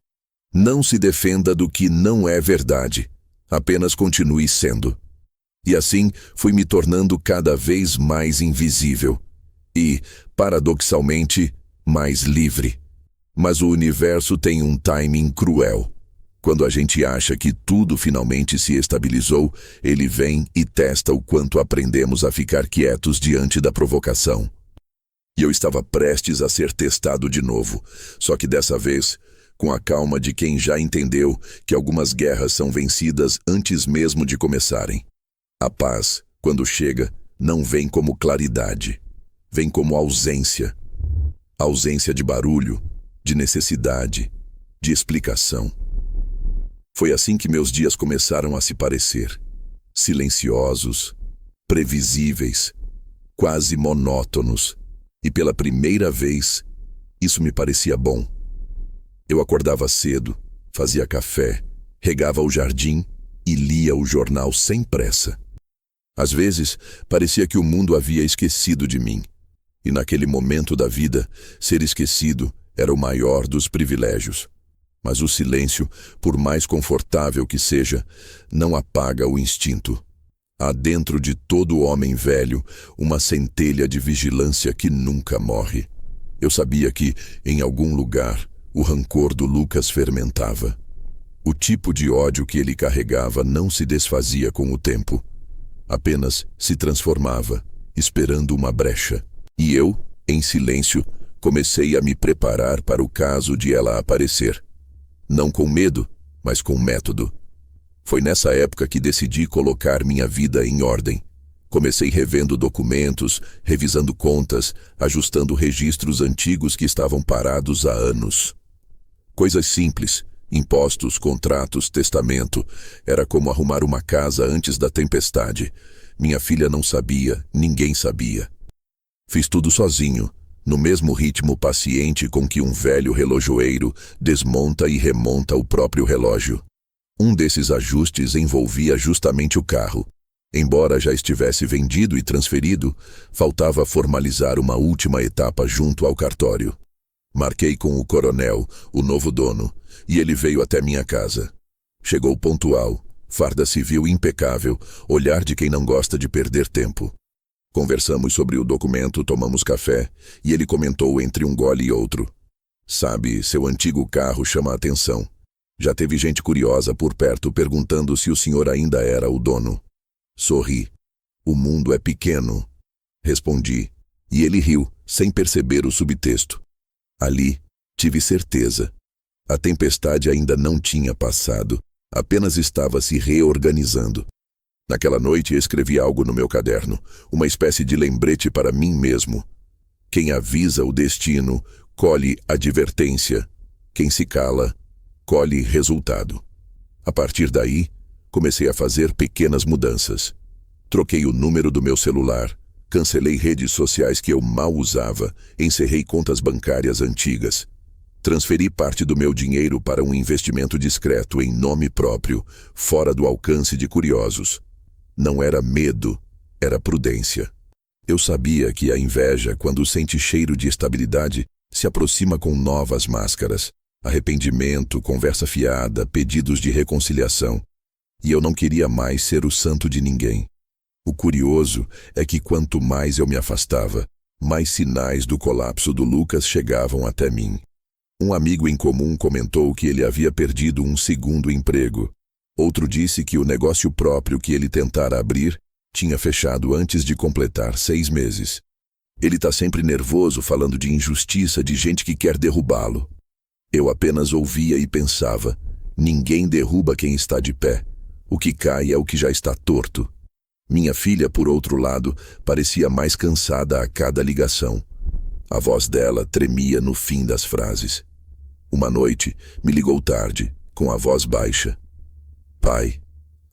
Não se defenda do que não é verdade, apenas continue sendo. E assim fui me tornando cada vez mais invisível e, paradoxalmente, mais livre. Mas o universo tem um timing cruel. Quando a gente acha que tudo finalmente se estabilizou, ele vem e testa o quanto aprendemos a ficar quietos diante da provocação. E eu estava prestes a ser testado de novo, só que dessa vez, com a calma de quem já entendeu que algumas guerras são vencidas antes mesmo de começarem. A paz, quando chega, não vem como claridade, vem como ausência. Ausência de barulho, de necessidade, de explicação. Foi assim que meus dias começaram a se parecer. Silenciosos, previsíveis, quase monótonos. E pela primeira vez, isso me parecia bom. Eu acordava cedo, fazia café, regava o jardim e lia o jornal sem pressa. Às vezes, parecia que o mundo havia esquecido de mim. E naquele momento da vida, ser esquecido era o maior dos privilégios. Mas o silêncio, por mais confortável que seja, não apaga o instinto. Há dentro de todo homem velho uma centelha de vigilância que nunca morre. Eu sabia que, em algum lugar, o rancor do Lucas fermentava. O tipo de ódio que ele carregava não se desfazia com o tempo. Apenas se transformava, esperando uma brecha. E eu, em silêncio, comecei a me preparar para o caso de ela aparecer. Não com medo, mas com método. Foi nessa época que decidi colocar minha vida em ordem. Comecei revendo documentos, revisando contas, ajustando registros antigos que estavam parados há anos. Coisas simples, impostos, contratos, testamento. Era como arrumar uma casa antes da tempestade. Minha filha não sabia, ninguém sabia. Fiz tudo sozinho, no mesmo ritmo paciente com que um velho relojoeiro desmonta e remonta o próprio relógio. Um desses ajustes envolvia justamente o carro. Embora já estivesse vendido e transferido, faltava formalizar uma última etapa junto ao cartório. Marquei com o coronel, o novo dono, e ele veio até minha casa. Chegou pontual, farda civil impecável, olhar de quem não gosta de perder tempo. Conversamos sobre o documento, tomamos café, e ele comentou entre um gole e outro. Sabe, seu antigo carro chama a atenção. Já teve gente curiosa por perto perguntando se o senhor ainda era o dono. Sorri. O mundo é pequeno. Respondi, e ele riu, sem perceber o subtexto. Ali, tive certeza. A tempestade ainda não tinha passado, apenas estava se reorganizando. Naquela noite escrevi algo no meu caderno, uma espécie de lembrete para mim mesmo. Quem avisa o destino, colhe advertência. Quem se cala, colhe resultado. A partir daí, comecei a fazer pequenas mudanças. Troquei o número do meu celular, cancelei redes sociais que eu mal usava, encerrei contas bancárias antigas. Transferi parte do meu dinheiro para um investimento discreto em nome próprio, fora do alcance de curiosos. Não era medo, era prudência. Eu sabia que a inveja, quando sente cheiro de estabilidade, se aproxima com novas máscaras. Arrependimento, conversa fiada, pedidos de reconciliação. E eu não queria mais ser o santo de ninguém. O curioso é que quanto mais eu me afastava, mais sinais do colapso do Lucas chegavam até mim. Um amigo em comum comentou que ele havia perdido um segundo emprego. Outro disse que o negócio próprio que ele tentara abrir tinha fechado antes de completar 6 meses. Ele tá sempre nervoso falando de injustiça, de gente que quer derrubá-lo. Eu apenas ouvia e pensava, ninguém derruba quem está de pé. O que cai é o que já está torto. Minha filha, por outro lado, parecia mais cansada a cada ligação. A voz dela tremia no fim das frases. Uma noite, me ligou tarde, com a voz baixa. Pai,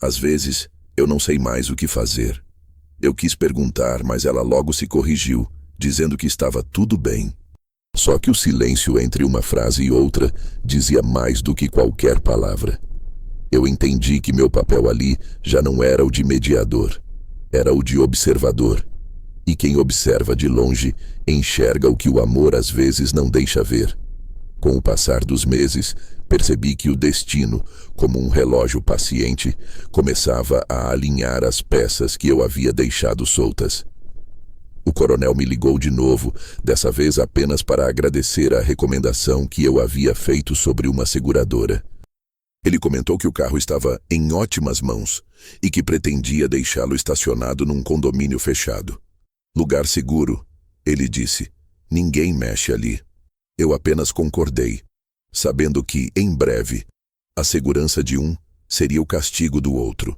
às vezes, eu não sei mais o que fazer. Eu quis perguntar, mas ela logo se corrigiu, dizendo que estava tudo bem. Só que o silêncio entre uma frase e outra dizia mais do que qualquer palavra. Eu entendi que meu papel ali já não era o de mediador, era o de observador. E quem observa de longe enxerga o que o amor às vezes não deixa ver. Com o passar dos meses, percebi que o destino, como um relógio paciente, começava a alinhar as peças que eu havia deixado soltas. O coronel me ligou de novo, dessa vez apenas para agradecer a recomendação que eu havia feito sobre uma seguradora. Ele comentou que o carro estava em ótimas mãos e que pretendia deixá-lo estacionado num condomínio fechado. Lugar seguro, ele disse. Ninguém mexe ali. Eu apenas concordei, sabendo que, em breve, a segurança de um seria o castigo do outro.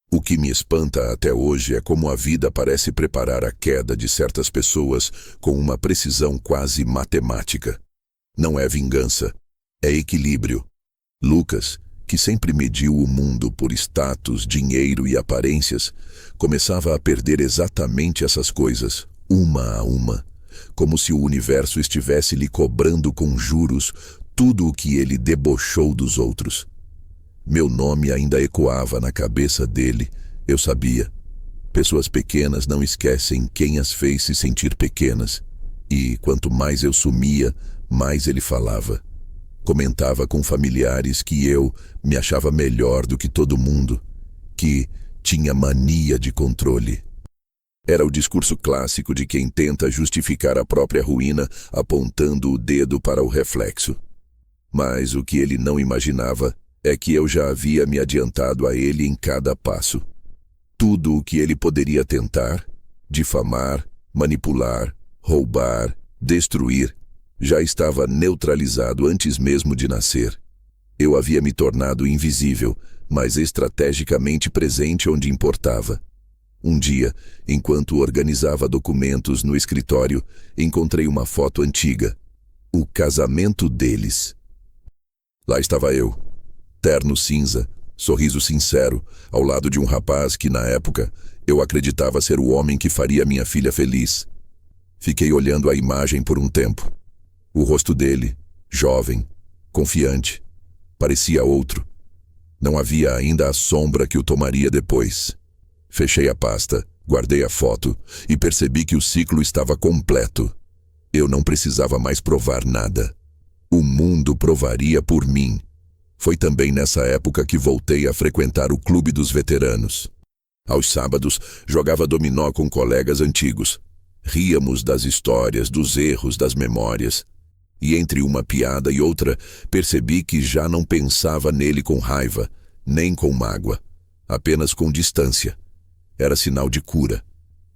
O que me espanta até hoje é como a vida parece preparar a queda de certas pessoas com uma precisão quase matemática. Não é vingança, é equilíbrio. Lucas, que sempre mediu o mundo por status, dinheiro e aparências, começava a perder exatamente essas coisas, uma a uma, como se o universo estivesse lhe cobrando com juros tudo o que ele debochou dos outros. Meu nome ainda ecoava na cabeça dele, eu sabia. Pessoas pequenas não esquecem quem as fez se sentir pequenas. E quanto mais eu sumia, mais ele falava. Comentava com familiares que eu me achava melhor do que todo mundo, que tinha mania de controle. Era o discurso clássico de quem tenta justificar a própria ruína apontando o dedo para o reflexo. Mas o que ele não imaginava é que eu já havia me adiantado a ele em cada passo. Tudo o que ele poderia tentar, difamar, manipular, roubar, destruir, já estava neutralizado antes mesmo de nascer. Eu havia me tornado invisível, mas estrategicamente presente onde importava. Um dia, enquanto organizava documentos no escritório, encontrei uma foto antiga. O casamento deles. Lá estava eu, terno cinza, sorriso sincero, ao lado de um rapaz que, na época, eu acreditava ser o homem que faria minha filha feliz. Fiquei olhando a imagem por um tempo. O rosto dele, jovem, confiante, parecia outro. Não havia ainda a sombra que o tomaria depois. Fechei a pasta, guardei a foto e percebi que o ciclo estava completo. Eu não precisava mais provar nada. O mundo provaria por mim. Foi também nessa época que voltei a frequentar o Clube dos Veteranos. Aos sábados, jogava dominó com colegas antigos. Ríamos das histórias, dos erros, das memórias. E entre uma piada e outra, percebi que já não pensava nele com raiva, nem com mágoa, apenas com distância. Era sinal de cura.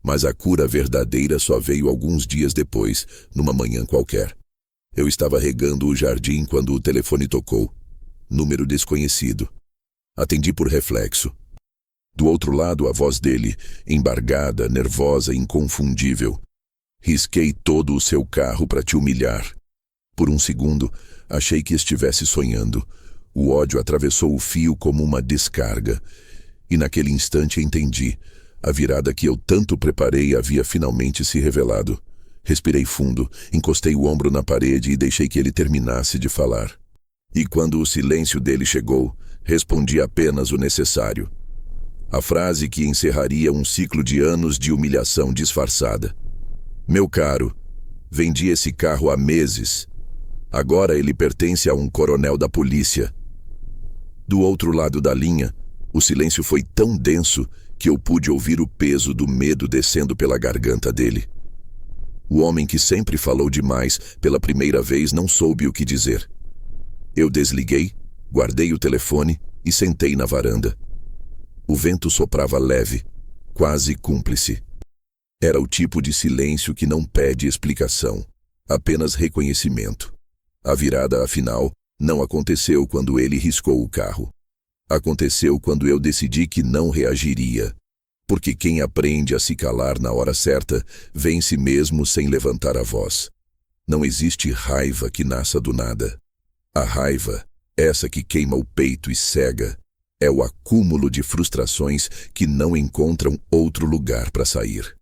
Mas a cura verdadeira só veio alguns dias depois, numa manhã qualquer. Eu estava regando o jardim quando o telefone tocou. Número desconhecido. Atendi por reflexo. Do outro lado, a voz dele, embargada, nervosa, inconfundível. Risquei todo o seu carro para te humilhar. Por um segundo, achei que estivesse sonhando. O ódio atravessou o fio como uma descarga. E naquele instante entendi. A virada que eu tanto preparei havia finalmente se revelado. Respirei fundo, encostei o ombro na parede e deixei que ele terminasse de falar. E quando o silêncio dele chegou, respondi apenas o necessário. A frase que encerraria um ciclo de anos de humilhação disfarçada. Meu caro, vendi esse carro há meses. Agora ele pertence a um coronel da polícia. Do outro lado da linha, o silêncio foi tão denso que eu pude ouvir o peso do medo descendo pela garganta dele. O homem que sempre falou demais, pela primeira vez não soube o que dizer. Eu desliguei, guardei o telefone e sentei na varanda. O vento soprava leve, quase cúmplice. Era o tipo de silêncio que não pede explicação, apenas reconhecimento. A virada, afinal, não aconteceu quando ele riscou o carro. Aconteceu quando eu decidi que não reagiria. Porque quem aprende a se calar na hora certa, vence mesmo sem levantar a voz. Não existe raiva que nasça do nada. A raiva, essa que queima o peito e cega, é o acúmulo de frustrações que não encontram outro lugar para sair.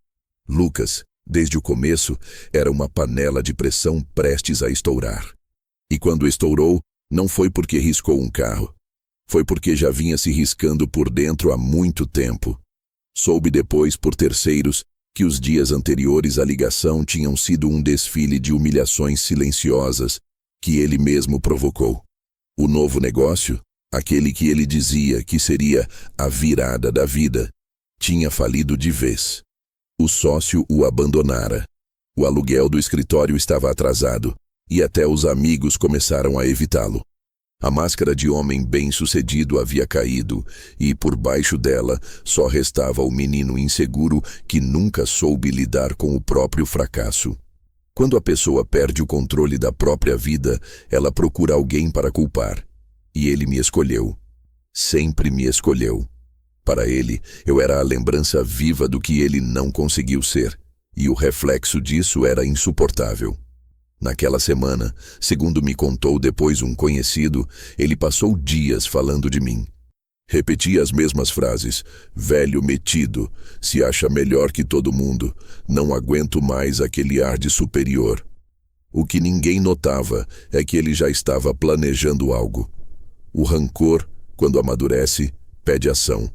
Lucas, desde o começo, era uma panela de pressão prestes a estourar. E quando estourou, não foi porque riscou um carro. Foi porque já vinha se riscando por dentro há muito tempo. Soube depois, por terceiros, que os dias anteriores à ligação tinham sido um desfile de humilhações silenciosas que ele mesmo provocou. O novo negócio, aquele que ele dizia que seria a virada da vida, tinha falido de vez. O sócio o abandonara. O aluguel do escritório estava atrasado e até os amigos começaram a evitá-lo. A máscara de homem bem-sucedido havia caído e, por baixo dela, só restava o menino inseguro que nunca soube lidar com o próprio fracasso. Quando a pessoa perde o controle da própria vida, ela procura alguém para culpar. E ele me escolheu. Sempre me escolheu. Para ele, eu era a lembrança viva do que ele não conseguiu ser, e o reflexo disso era insuportável. Naquela semana, segundo me contou depois um conhecido, ele passou dias falando de mim. Repetia as mesmas frases: velho metido, se acha melhor que todo mundo, não aguento mais aquele ar de superior. O que ninguém notava é que ele já estava planejando algo. O rancor, quando amadurece, pede ação.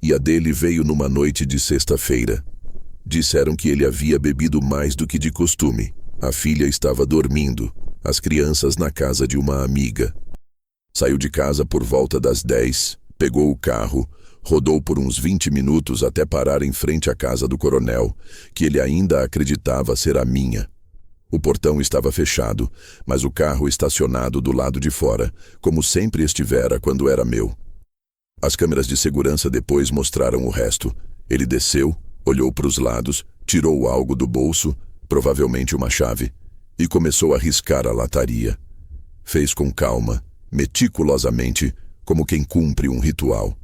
E a dele veio numa noite de sexta-feira. Disseram que ele havia bebido mais do que de costume. A filha estava dormindo, as crianças na casa de uma amiga. Saiu de casa por volta das 10, pegou o carro, rodou por uns 20 minutos até parar em frente à casa do coronel, que ele ainda acreditava ser a minha. O portão estava fechado, mas o carro estacionado do lado de fora, como sempre estivera quando era meu. As câmeras de segurança depois mostraram o resto. Ele desceu, olhou para os lados, tirou algo do bolso, provavelmente uma chave, e começou a riscar a lataria. Fez com calma, meticulosamente, como quem cumpre um ritual.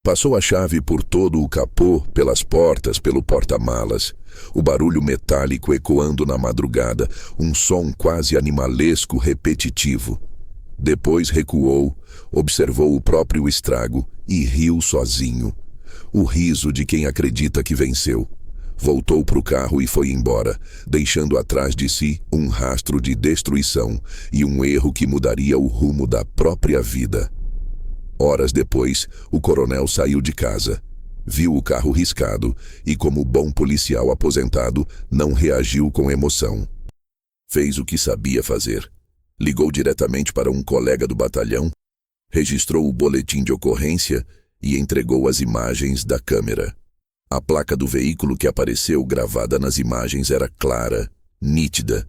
Passou a chave por todo o capô, pelas portas, pelo porta-malas. O barulho metálico ecoando na madrugada, um som quase animalesco repetitivo. Depois recuou, observou o próprio estrago e riu sozinho. O riso de quem acredita que venceu. Voltou para o carro e foi embora, deixando atrás de si um rastro de destruição e um erro que mudaria o rumo da própria vida. Horas depois, o coronel saiu de casa. Viu o carro riscado e, como bom policial aposentado, não reagiu com emoção. Fez o que sabia fazer. Ligou diretamente para um colega do batalhão, registrou o boletim de ocorrência e entregou as imagens da câmera. A placa do veículo que apareceu gravada nas imagens era clara, nítida,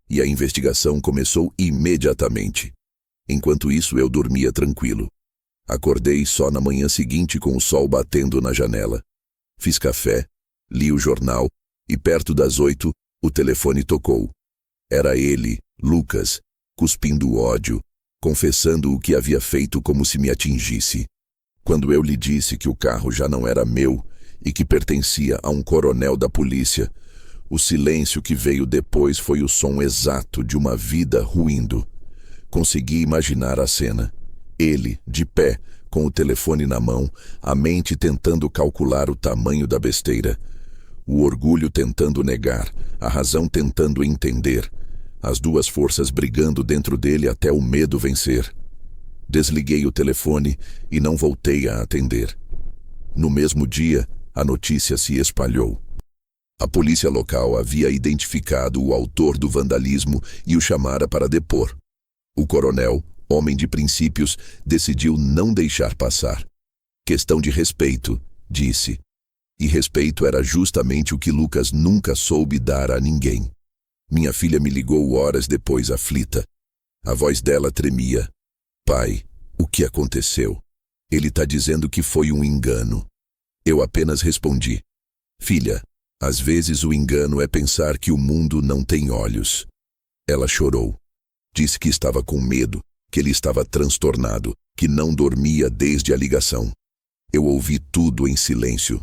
e a investigação começou imediatamente. Enquanto isso, eu dormia tranquilo. Acordei só na manhã seguinte com o sol batendo na janela. Fiz café, li o jornal e, perto das 8, o telefone tocou. Era ele, Lucas, cuspindo ódio, confessando o que havia feito como se me atingisse. Quando eu lhe disse que o carro já não era meu e que pertencia a um coronel da polícia, o silêncio que veio depois foi o som exato de uma vida ruindo. Consegui imaginar a cena. Ele, de pé, com o telefone na mão, a mente tentando calcular o tamanho da besteira. O orgulho tentando negar, a razão tentando entender. As duas forças brigando dentro dele até o medo vencer. Desliguei o telefone e não voltei a atender. No mesmo dia, a notícia se espalhou. A polícia local havia identificado o autor do vandalismo e o chamara para depor. O coronel, homem de princípios, decidiu não deixar passar. Questão de respeito, disse. E respeito era justamente o que Lucas nunca soube dar a ninguém. Minha filha me ligou horas depois, aflita. A voz dela tremia. Pai, o que aconteceu? Ele está dizendo que foi um engano. Eu apenas respondi. Filha, às vezes o engano é pensar que o mundo não tem olhos. Ela chorou. Disse que estava com medo, que ele estava transtornado, que não dormia desde a ligação. Eu ouvi tudo em silêncio.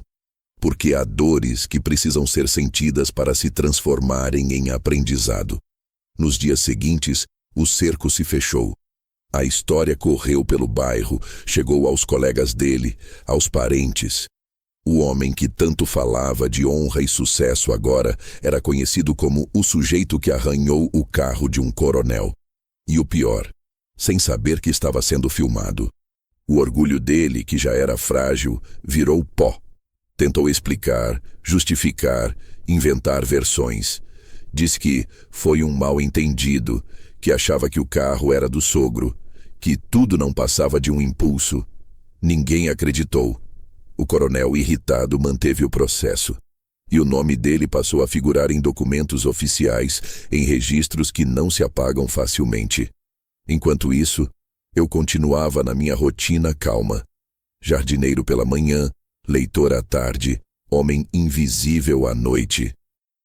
Porque há dores que precisam ser sentidas para se transformarem em aprendizado. Nos dias seguintes, o cerco se fechou. A história correu pelo bairro, chegou aos colegas dele, aos parentes. O homem que tanto falava de honra e sucesso agora era conhecido como o sujeito que arranhou o carro de um coronel. E o pior, sem saber que estava sendo filmado. O orgulho dele, que já era frágil, virou pó. Tentou explicar, justificar, inventar versões. Disse que foi um mal-entendido, que achava que o carro era do sogro, que tudo não passava de um impulso. Ninguém acreditou. O coronel, irritado, manteve o processo. E o nome dele passou a figurar em documentos oficiais, em registros que não se apagam facilmente. Enquanto isso, eu continuava na minha rotina calma. Jardineiro pela manhã, leitor à tarde, homem invisível à noite.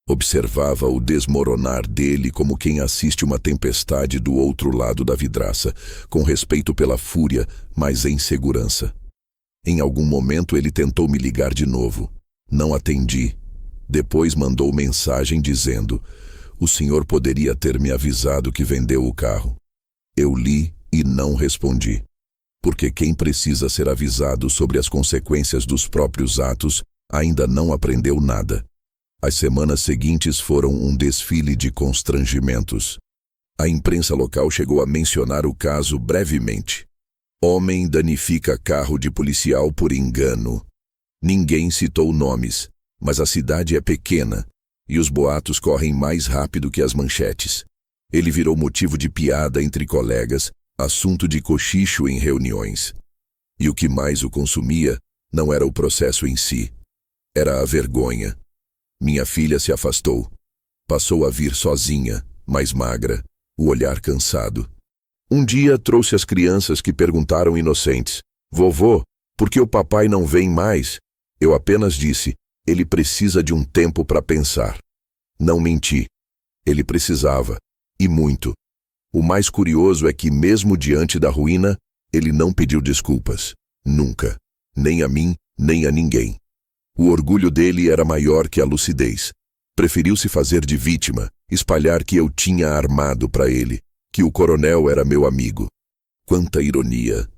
Observava o desmoronar dele como quem assiste uma tempestade do outro lado da vidraça, com respeito pela fúria, mas em segurança. Em algum momento ele tentou me ligar de novo. Não atendi. Depois mandou mensagem dizendo: "O senhor poderia ter me avisado que vendeu o carro." Eu li e não respondi. Porque quem precisa ser avisado sobre as consequências dos próprios atos ainda não aprendeu nada. As semanas seguintes foram um desfile de constrangimentos. A imprensa local chegou a mencionar o caso brevemente. Homem danifica carro de policial por engano. Ninguém citou nomes, mas a cidade é pequena e os boatos correm mais rápido que as manchetes. Ele virou motivo de piada entre colegas, assunto de cochicho em reuniões. E o que mais o consumia não era o processo em si, era a vergonha. Minha filha se afastou. Passou a vir sozinha, mais magra, o olhar cansado. Um dia trouxe as crianças que perguntaram inocentes: "Vovô, por que o papai não vem mais?" Eu apenas disse: "Ele precisa de um tempo para pensar." Não menti. Ele precisava, e muito. O mais curioso é que, mesmo diante da ruína, ele não pediu desculpas. Nunca. Nem a mim, nem a ninguém. O orgulho dele era maior que a lucidez. Preferiu se fazer de vítima, espalhar que eu tinha armado para ele, que o coronel era meu amigo. Quanta ironia!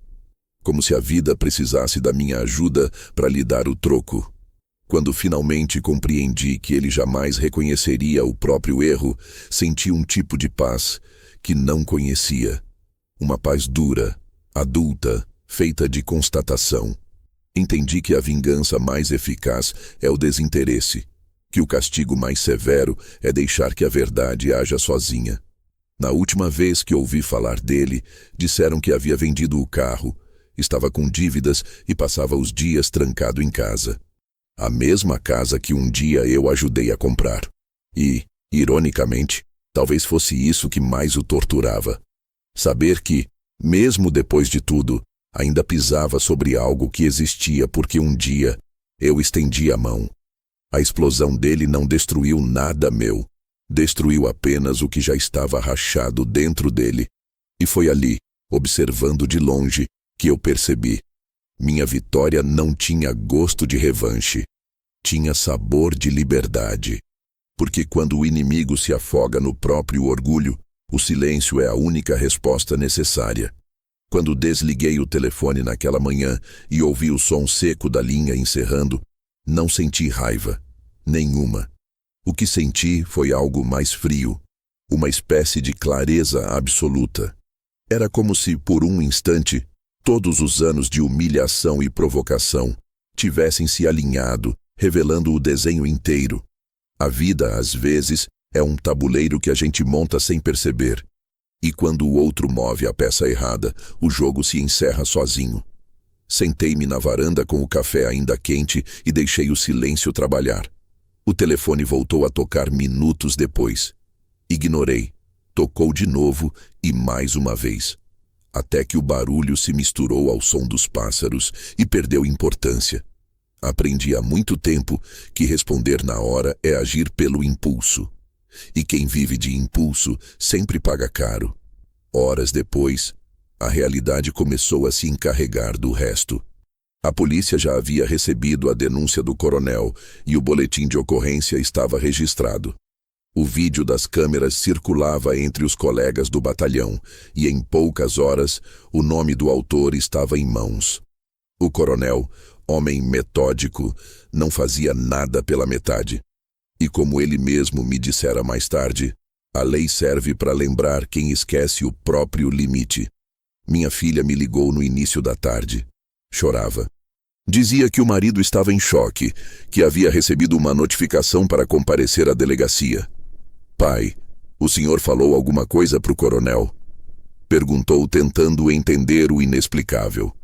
Como se a vida precisasse da minha ajuda para lhe dar o troco. Quando finalmente compreendi que ele jamais reconheceria o próprio erro, senti um tipo de paz que não conhecia. Uma paz dura, adulta, feita de constatação. Entendi que a vingança mais eficaz é o desinteresse, que o castigo mais severo é deixar que a verdade haja sozinha. Na última vez que ouvi falar dele, disseram que havia vendido o carro, estava com dívidas e passava os dias trancado em casa. A mesma casa que um dia eu ajudei a comprar. E, ironicamente, talvez fosse isso que mais o torturava. Saber que, mesmo depois de tudo, ainda pisava sobre algo que existia porque um dia eu estendi a mão. A explosão dele não destruiu nada meu. Destruiu apenas o que já estava rachado dentro dele. E foi ali, observando de longe, que eu percebi. Minha vitória não tinha gosto de revanche. Tinha sabor de liberdade. Porque quando o inimigo se afoga no próprio orgulho, o silêncio é a única resposta necessária. Quando desliguei o telefone naquela manhã e ouvi o som seco da linha encerrando, não senti raiva. Nenhuma. O que senti foi algo mais frio. Uma espécie de clareza absoluta. Era como se, por um instante, todos os anos de humilhação e provocação tivessem se alinhado, revelando o desenho inteiro. A vida, às vezes, é um tabuleiro que a gente monta sem perceber. E quando o outro move a peça errada, o jogo se encerra sozinho. Sentei-me na varanda com o café ainda quente e deixei o silêncio trabalhar. O telefone voltou a tocar minutos depois. Ignorei. Tocou de novo e mais uma vez. Até que o barulho se misturou ao som dos pássaros e perdeu importância. Aprendi há muito tempo que responder na hora é agir pelo impulso. E quem vive de impulso sempre paga caro. Horas depois, a realidade começou a se encarregar do resto. A polícia já havia recebido a denúncia do coronel e o boletim de ocorrência estava registrado. O vídeo das câmeras circulava entre os colegas do batalhão e em poucas horas o nome do autor estava em mãos. O coronel, homem metódico, não fazia nada pela metade. E como ele mesmo me dissera mais tarde, a lei serve para lembrar quem esquece o próprio limite. Minha filha me ligou no início da tarde. Chorava. Dizia que o marido estava em choque, que havia recebido uma notificação para comparecer à delegacia. Pai, o senhor falou alguma coisa para o coronel? Perguntou, tentando entender o inexplicável.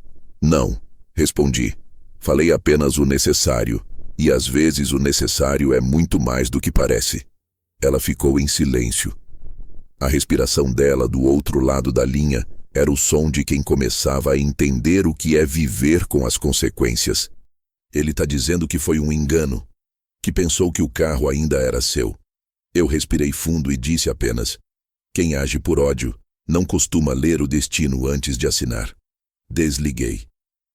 Não, respondi. Falei apenas o necessário, e às vezes o necessário é muito mais do que parece. Ela ficou em silêncio. A respiração dela do outro lado da linha era o som de quem começava a entender o que é viver com as consequências. Ele está dizendo que foi um engano, que pensou que o carro ainda era seu. Eu respirei fundo e disse apenas: quem age por ódio não costuma ler o destino antes de assinar. Desliguei.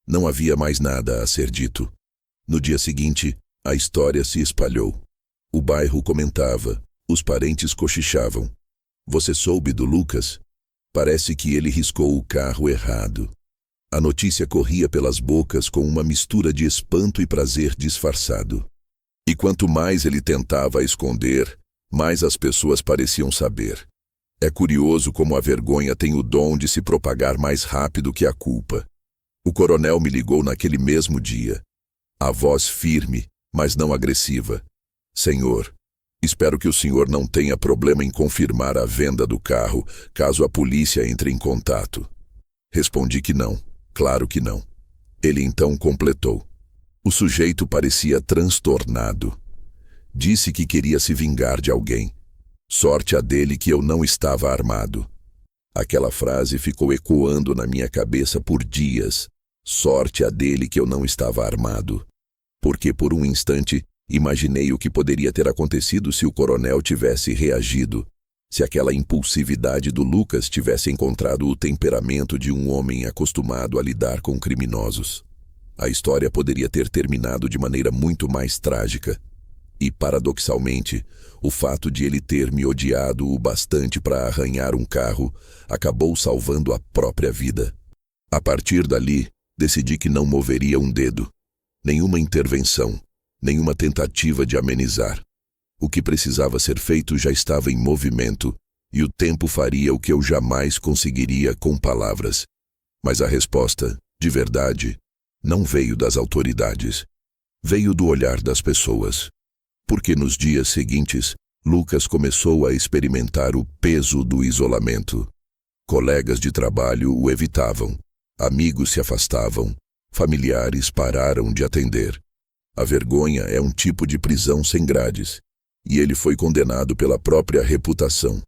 Não havia mais nada a ser dito. No dia seguinte, a história se espalhou. O bairro comentava, os parentes cochichavam. Você soube do Lucas? Parece que ele riscou o carro errado. A notícia corria pelas bocas com uma mistura de espanto e prazer disfarçado. E quanto mais ele tentava esconder, mais as pessoas pareciam saber. É curioso como a vergonha tem o dom de se propagar mais rápido que a culpa. O coronel me ligou naquele mesmo dia. A voz firme, mas não agressiva. Senhor, espero que o senhor não tenha problema em confirmar a venda do carro, caso a polícia entre em contato. Respondi que não, claro que não. Ele então completou. O sujeito parecia transtornado. Disse que queria se vingar de alguém. Sorte a dele que eu não estava armado. Aquela frase ficou ecoando na minha cabeça por dias. Sorte a dele que eu não estava armado. Porque por um instante imaginei o que poderia ter acontecido se o coronel tivesse reagido. Se aquela impulsividade do Lucas tivesse encontrado o temperamento de um homem acostumado a lidar com criminosos, a história poderia ter terminado de maneira muito mais trágica. E, paradoxalmente, o fato de ele ter me odiado o bastante para arranhar um carro acabou salvando a própria vida. A partir dali, decidi que não moveria um dedo. Nenhuma intervenção, nenhuma tentativa de amenizar. O que precisava ser feito já estava em movimento, e o tempo faria o que eu jamais conseguiria com palavras. Mas a resposta, de verdade, não veio das autoridades. Veio do olhar das pessoas. Porque nos dias seguintes, Lucas começou a experimentar o peso do isolamento. Colegas de trabalho o evitavam, amigos se afastavam, familiares pararam de atender. A vergonha é um tipo de prisão sem grades, e ele foi condenado pela própria reputação.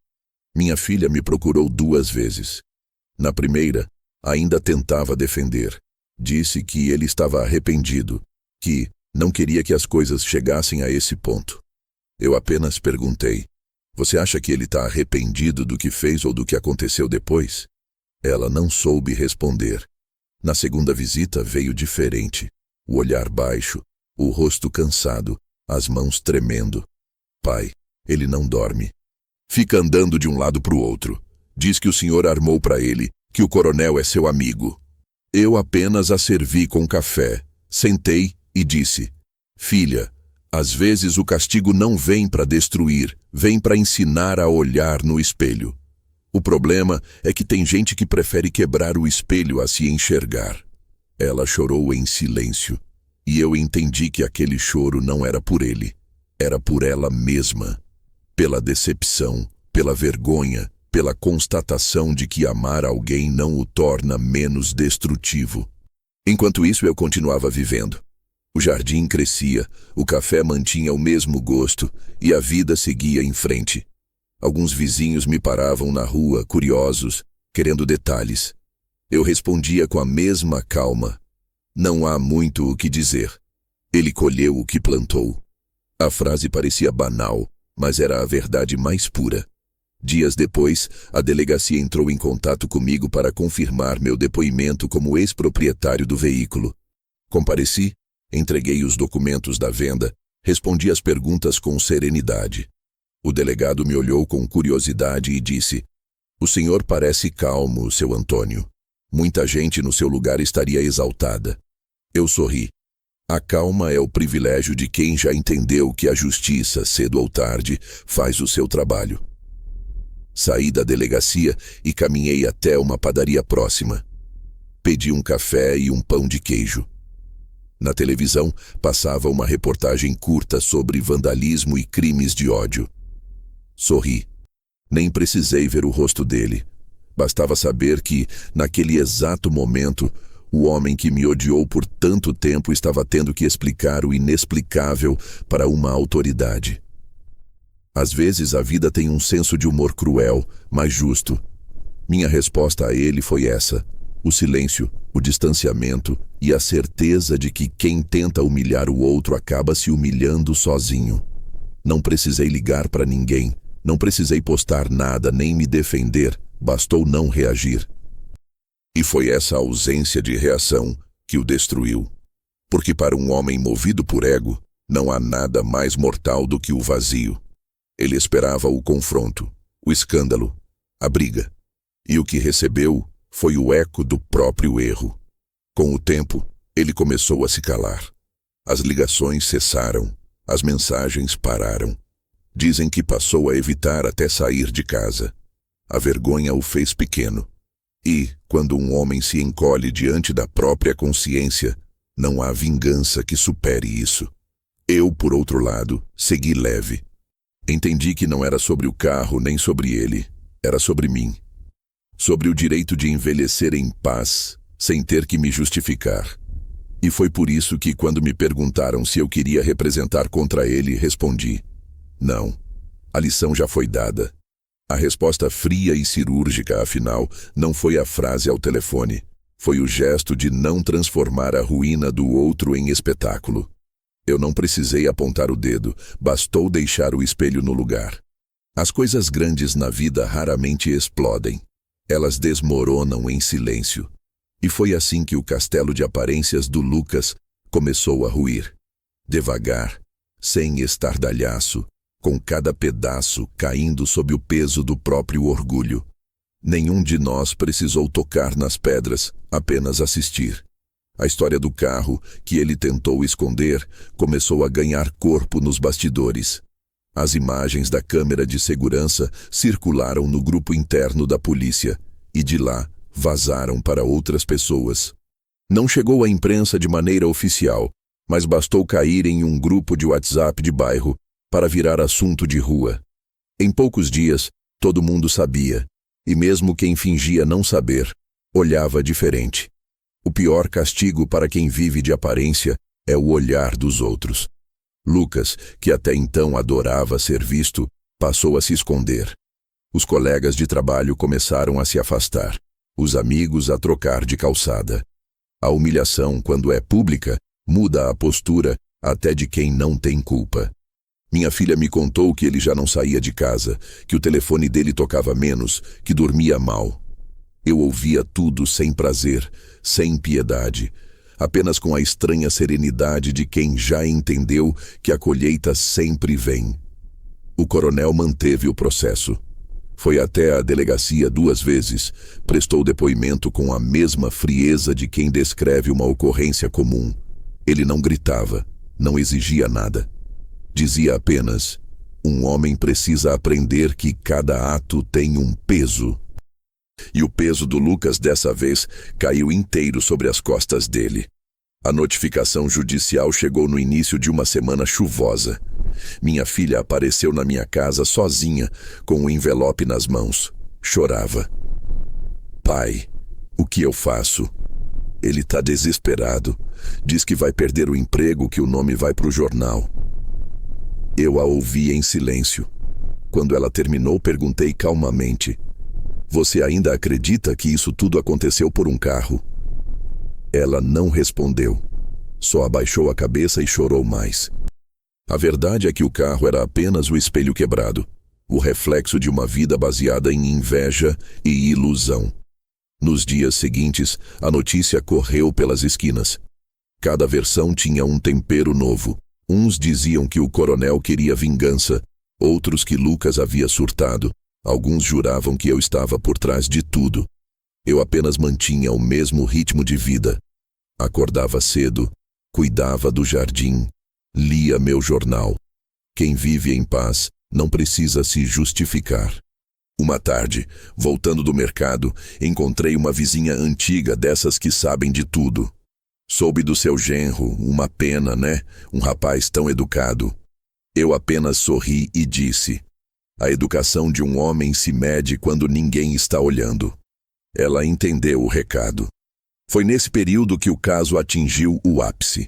Minha filha me procurou 2 vezes. Na primeira, ainda tentava defender. Disse que ele estava arrependido, que não queria que as coisas chegassem a esse ponto. Eu apenas perguntei: você acha que ele está arrependido do que fez ou do que aconteceu depois? Ela não soube responder. Na segunda visita veio diferente. O olhar baixo, o rosto cansado, as mãos tremendo. Pai, ele não dorme. Fica andando de um lado para o outro. Diz que o senhor armou para ele, que o coronel é seu amigo. Eu apenas a servi com café, sentei e disse: filha, às vezes o castigo não vem para destruir, vem para ensinar a olhar no espelho. O problema é que tem gente que prefere quebrar o espelho a se enxergar. Ela chorou em silêncio, e eu entendi que aquele choro não era por ele, era por ela mesma. Pela decepção, pela vergonha, pela constatação de que amar alguém não o torna menos destrutivo. Enquanto isso, eu continuava vivendo. O jardim crescia, o café mantinha o mesmo gosto e a vida seguia em frente. Alguns vizinhos me paravam na rua, curiosos, querendo detalhes. Eu respondia com a mesma calma: não há muito o que dizer. Ele colheu o que plantou. A frase parecia banal, mas era a verdade mais pura. Dias depois, a delegacia entrou em contato comigo para confirmar meu depoimento como ex-proprietário do veículo. Compareci, entreguei os documentos da venda, respondi as perguntas com serenidade. O delegado me olhou com curiosidade e disse: o senhor parece calmo, seu Antônio. Muita gente no seu lugar estaria exaltada. Eu sorri. A calma é o privilégio de quem já entendeu que a justiça, cedo ou tarde, faz o seu trabalho. Saí da delegacia e caminhei até uma padaria próxima. Pedi um café e um pão de queijo. Na televisão, passava uma reportagem curta sobre vandalismo e crimes de ódio. Sorri. Nem precisei ver o rosto dele. Bastava saber que, naquele exato momento, o homem que me odiou por tanto tempo estava tendo que explicar o inexplicável para uma autoridade. Às vezes a vida tem um senso de humor cruel, mas justo. Minha resposta a ele foi essa: o silêncio, o distanciamento e a certeza de que quem tenta humilhar o outro acaba se humilhando sozinho. Não precisei ligar para ninguém, não precisei postar nada nem me defender, bastou não reagir. E foi essa ausência de reação que o destruiu. Porque para um homem movido por ego, não há nada mais mortal do que o vazio. Ele esperava o confronto, o escândalo, a briga. E o que recebeu foi o eco do próprio erro. Com o tempo, ele começou a se calar. As ligações cessaram, as mensagens pararam. Dizem que passou a evitar até sair de casa. A vergonha o fez pequeno. E, quando um homem se encolhe diante da própria consciência, não há vingança que supere isso. Eu, por outro lado, segui leve. Entendi que não era sobre o carro nem sobre ele, era sobre mim. Sobre o direito de envelhecer em paz, sem ter que me justificar. E foi por isso que, quando me perguntaram se eu queria representar contra ele, respondi: não, a lição já foi dada. A resposta fria e cirúrgica, afinal, não foi a frase ao telefone. Foi o gesto de não transformar a ruína do outro em espetáculo. Eu não precisei apontar o dedo, bastou deixar o espelho no lugar. As coisas grandes na vida raramente explodem. Elas desmoronam em silêncio. E foi assim que o castelo de aparências do Lucas começou a ruir. Devagar, sem estardalhaço, com cada pedaço caindo sob o peso do próprio orgulho. Nenhum de nós precisou tocar nas pedras, apenas assistir. A história do carro, que ele tentou esconder, começou a ganhar corpo nos bastidores. As imagens da câmera de segurança circularam no grupo interno da polícia e de lá vazaram para outras pessoas. Não chegou à imprensa de maneira oficial, mas bastou cair em um grupo de WhatsApp de bairro para virar assunto de rua. Em poucos dias, todo mundo sabia, e mesmo quem fingia não saber, olhava diferente. O pior castigo para quem vive de aparência é o olhar dos outros. Lucas, que até então adorava ser visto, passou a se esconder. Os colegas de trabalho começaram a se afastar, os amigos a trocar de calçada. A humilhação, quando é pública, muda a postura até de quem não tem culpa. Minha filha me contou que ele já não saía de casa, que o telefone dele tocava menos, que dormia mal. Eu ouvia tudo sem prazer, sem piedade, apenas com a estranha serenidade de quem já entendeu que a colheita sempre vem. O coronel manteve o processo. Foi até a delegacia 2 vezes, prestou depoimento com a mesma frieza de quem descreve uma ocorrência comum. Ele não gritava, não exigia nada. Dizia apenas: um homem precisa aprender que cada ato tem um peso. E o peso do Lucas dessa vez caiu inteiro sobre as costas dele. A notificação judicial chegou no início de uma semana chuvosa. Minha filha apareceu na minha casa sozinha, com o envelope nas mãos. Chorava. Pai, o que eu faço? Ele está desesperado. Diz que vai perder o emprego, que o nome vai para o jornal. Eu a ouvi em silêncio. Quando ela terminou, perguntei calmamente: você ainda acredita que isso tudo aconteceu por um carro? Ela não respondeu. Só abaixou a cabeça e chorou mais. A verdade é que o carro era apenas o espelho quebrado, o reflexo de uma vida baseada em inveja e ilusão. Nos dias seguintes, a notícia correu pelas esquinas. Cada versão tinha um tempero novo. Uns diziam que o coronel queria vingança, outros que Lucas havia surtado. Alguns juravam que eu estava por trás de tudo. Eu apenas mantinha o mesmo ritmo de vida. Acordava cedo, cuidava do jardim, lia meu jornal. Quem vive em paz não precisa se justificar. Uma tarde, voltando do mercado, encontrei uma vizinha antiga dessas que sabem de tudo. Soube do seu genro, uma pena, né? Um rapaz tão educado. Eu apenas sorri e disse: a educação de um homem se mede quando ninguém está olhando. Ela entendeu o recado. Foi nesse período que o caso atingiu o ápice.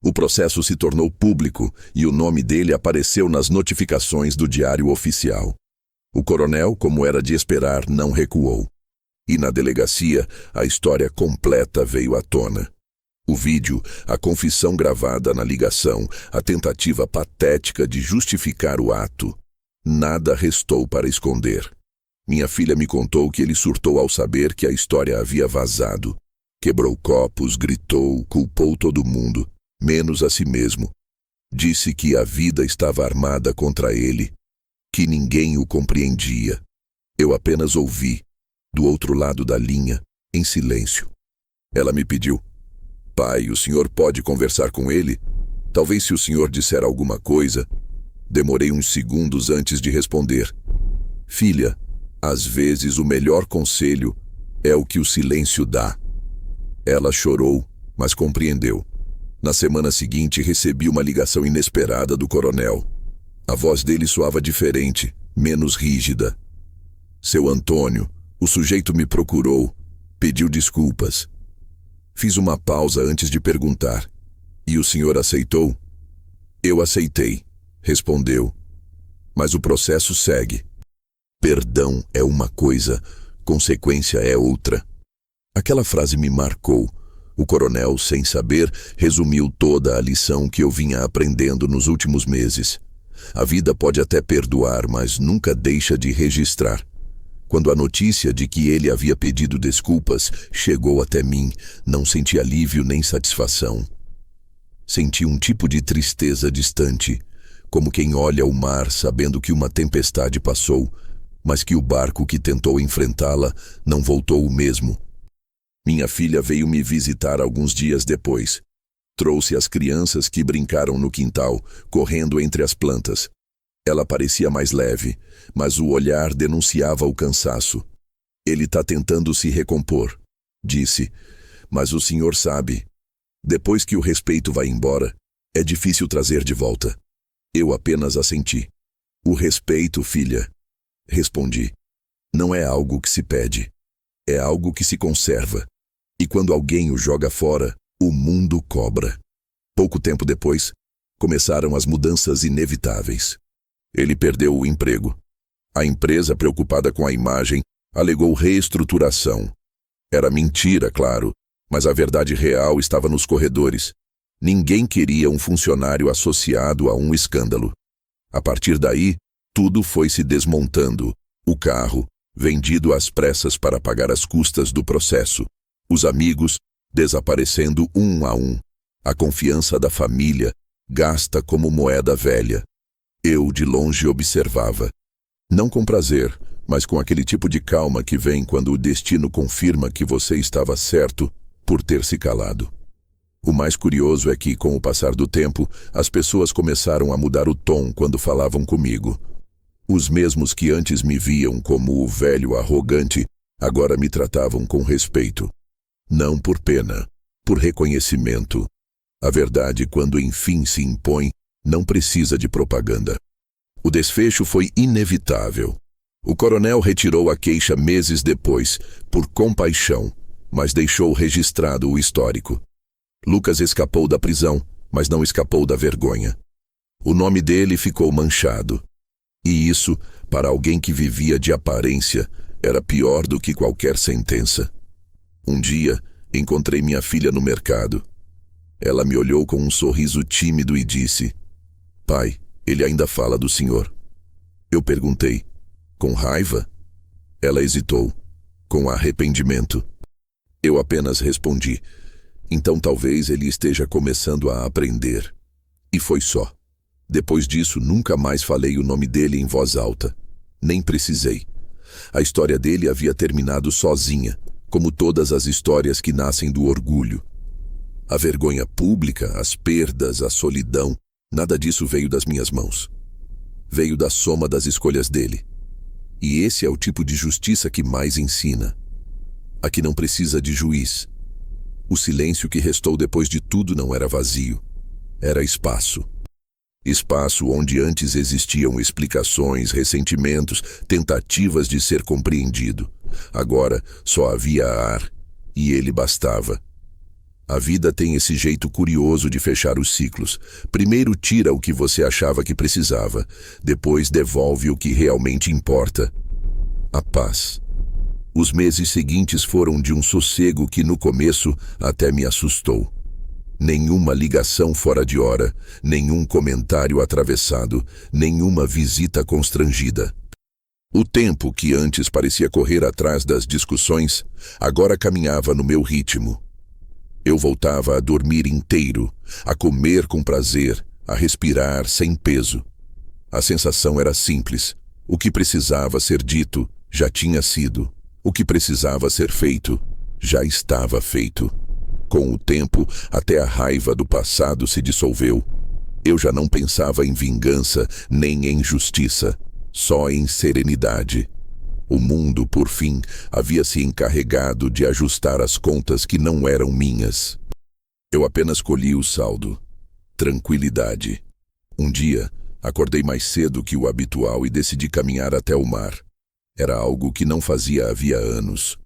O processo se tornou público e o nome dele apareceu nas notificações do Diário Oficial. O coronel, como era de esperar, não recuou. E na delegacia, a história completa veio à tona. O vídeo, a confissão gravada na ligação, a tentativa patética de justificar o ato. Nada restou para esconder. Minha filha me contou que ele surtou ao saber que a história havia vazado. Quebrou copos, gritou, culpou todo mundo, menos a si mesmo. Disse que a vida estava armada contra ele, que ninguém o compreendia. Eu apenas ouvi, do outro lado da linha, em silêncio. Ela me pediu: pai, o senhor pode conversar com ele? Talvez se o senhor disser alguma coisa. Demorei uns segundos antes de responder. Filha, às vezes o melhor conselho é o que o silêncio dá. Ela chorou, mas compreendeu. Na semana seguinte, recebi uma ligação inesperada do coronel. A voz dele soava diferente, menos rígida. Seu Antônio, o sujeito me procurou, pediu desculpas. Fiz uma pausa antes de perguntar: e o senhor aceitou? Eu aceitei, respondeu. Mas o processo segue. Perdão é uma coisa, consequência é outra. Aquela frase me marcou. O coronel, sem saber, resumiu toda a lição que eu vinha aprendendo nos últimos meses. A vida pode até perdoar, mas nunca deixa de registrar. Quando a notícia de que ele havia pedido desculpas chegou até mim, não senti alívio nem satisfação. Senti um tipo de tristeza distante, como quem olha o mar sabendo que uma tempestade passou, mas que o barco que tentou enfrentá-la não voltou o mesmo. Minha filha veio me visitar alguns dias depois. Trouxe as crianças que brincaram no quintal, correndo entre as plantas. Ela parecia mais leve, mas o olhar denunciava o cansaço. Ele está tentando se recompor, disse, mas o senhor sabe. Depois que o respeito vai embora, é difícil trazer de volta. Eu apenas assenti. O respeito, filha, respondi. Não é algo que se pede. É algo que se conserva. E quando alguém o joga fora, o mundo cobra. Pouco tempo depois, começaram as mudanças inevitáveis. Ele perdeu o emprego. A empresa, preocupada com a imagem, alegou reestruturação. Era mentira, claro, mas a verdade real estava nos corredores. Ninguém queria um funcionário associado a um escândalo. A partir daí, tudo foi se desmontando. O carro, vendido às pressas para pagar as custas do processo. Os amigos, desaparecendo um a um. A confiança da família, gasta como moeda velha. Eu, de longe, observava. Não com prazer, mas com aquele tipo de calma que vem quando o destino confirma que você estava certo por ter se calado. O mais curioso é que, com o passar do tempo, as pessoas começaram a mudar o tom quando falavam comigo. Os mesmos que antes me viam como o velho arrogante, agora me tratavam com respeito. Não por pena, por reconhecimento. A verdade, quando enfim se impõe, não precisa de propaganda. O desfecho foi inevitável. O coronel retirou a queixa meses depois, por compaixão, mas deixou registrado o histórico. Lucas escapou da prisão, mas não escapou da vergonha. O nome dele ficou manchado. E isso, para alguém que vivia de aparência, era pior do que qualquer sentença. Um dia, encontrei minha filha no mercado. Ela me olhou com um sorriso tímido e disse: "Pai, ele ainda fala do senhor." Eu perguntei: "Com raiva?" Ela hesitou: "Com arrependimento." Eu apenas respondi: "Então talvez ele esteja começando a aprender." E foi só. Depois disso, nunca mais falei o nome dele em voz alta. Nem precisei. A história dele havia terminado sozinha, como todas as histórias que nascem do orgulho. A vergonha pública, as perdas, a solidão, nada disso veio das minhas mãos. Veio da soma das escolhas dele. E esse é o tipo de justiça que mais ensina. A que não precisa de juiz. O silêncio que restou depois de tudo não era vazio. Era espaço. Espaço onde antes existiam explicações, ressentimentos, tentativas de ser compreendido. Agora só havia ar, e ele bastava. A vida tem esse jeito curioso de fechar os ciclos. Primeiro tira o que você achava que precisava, depois devolve o que realmente importa: a paz. Os meses seguintes foram de um sossego que no começo até me assustou. Nenhuma ligação fora de hora, nenhum comentário atravessado, nenhuma visita constrangida. O tempo que antes parecia correr atrás das discussões, agora caminhava no meu ritmo. Eu voltava a dormir inteiro, a comer com prazer, a respirar sem peso. A sensação era simples. O que precisava ser dito já tinha sido. O que precisava ser feito já estava feito. Com o tempo, até a raiva do passado se dissolveu. Eu já não pensava em vingança nem em justiça, só em serenidade. O mundo, por fim, havia se encarregado de ajustar as contas que não eram minhas. Eu apenas colhi o saldo. Tranquilidade. Um dia, acordei mais cedo que o habitual e decidi caminhar até o mar. Era algo que não fazia havia anos.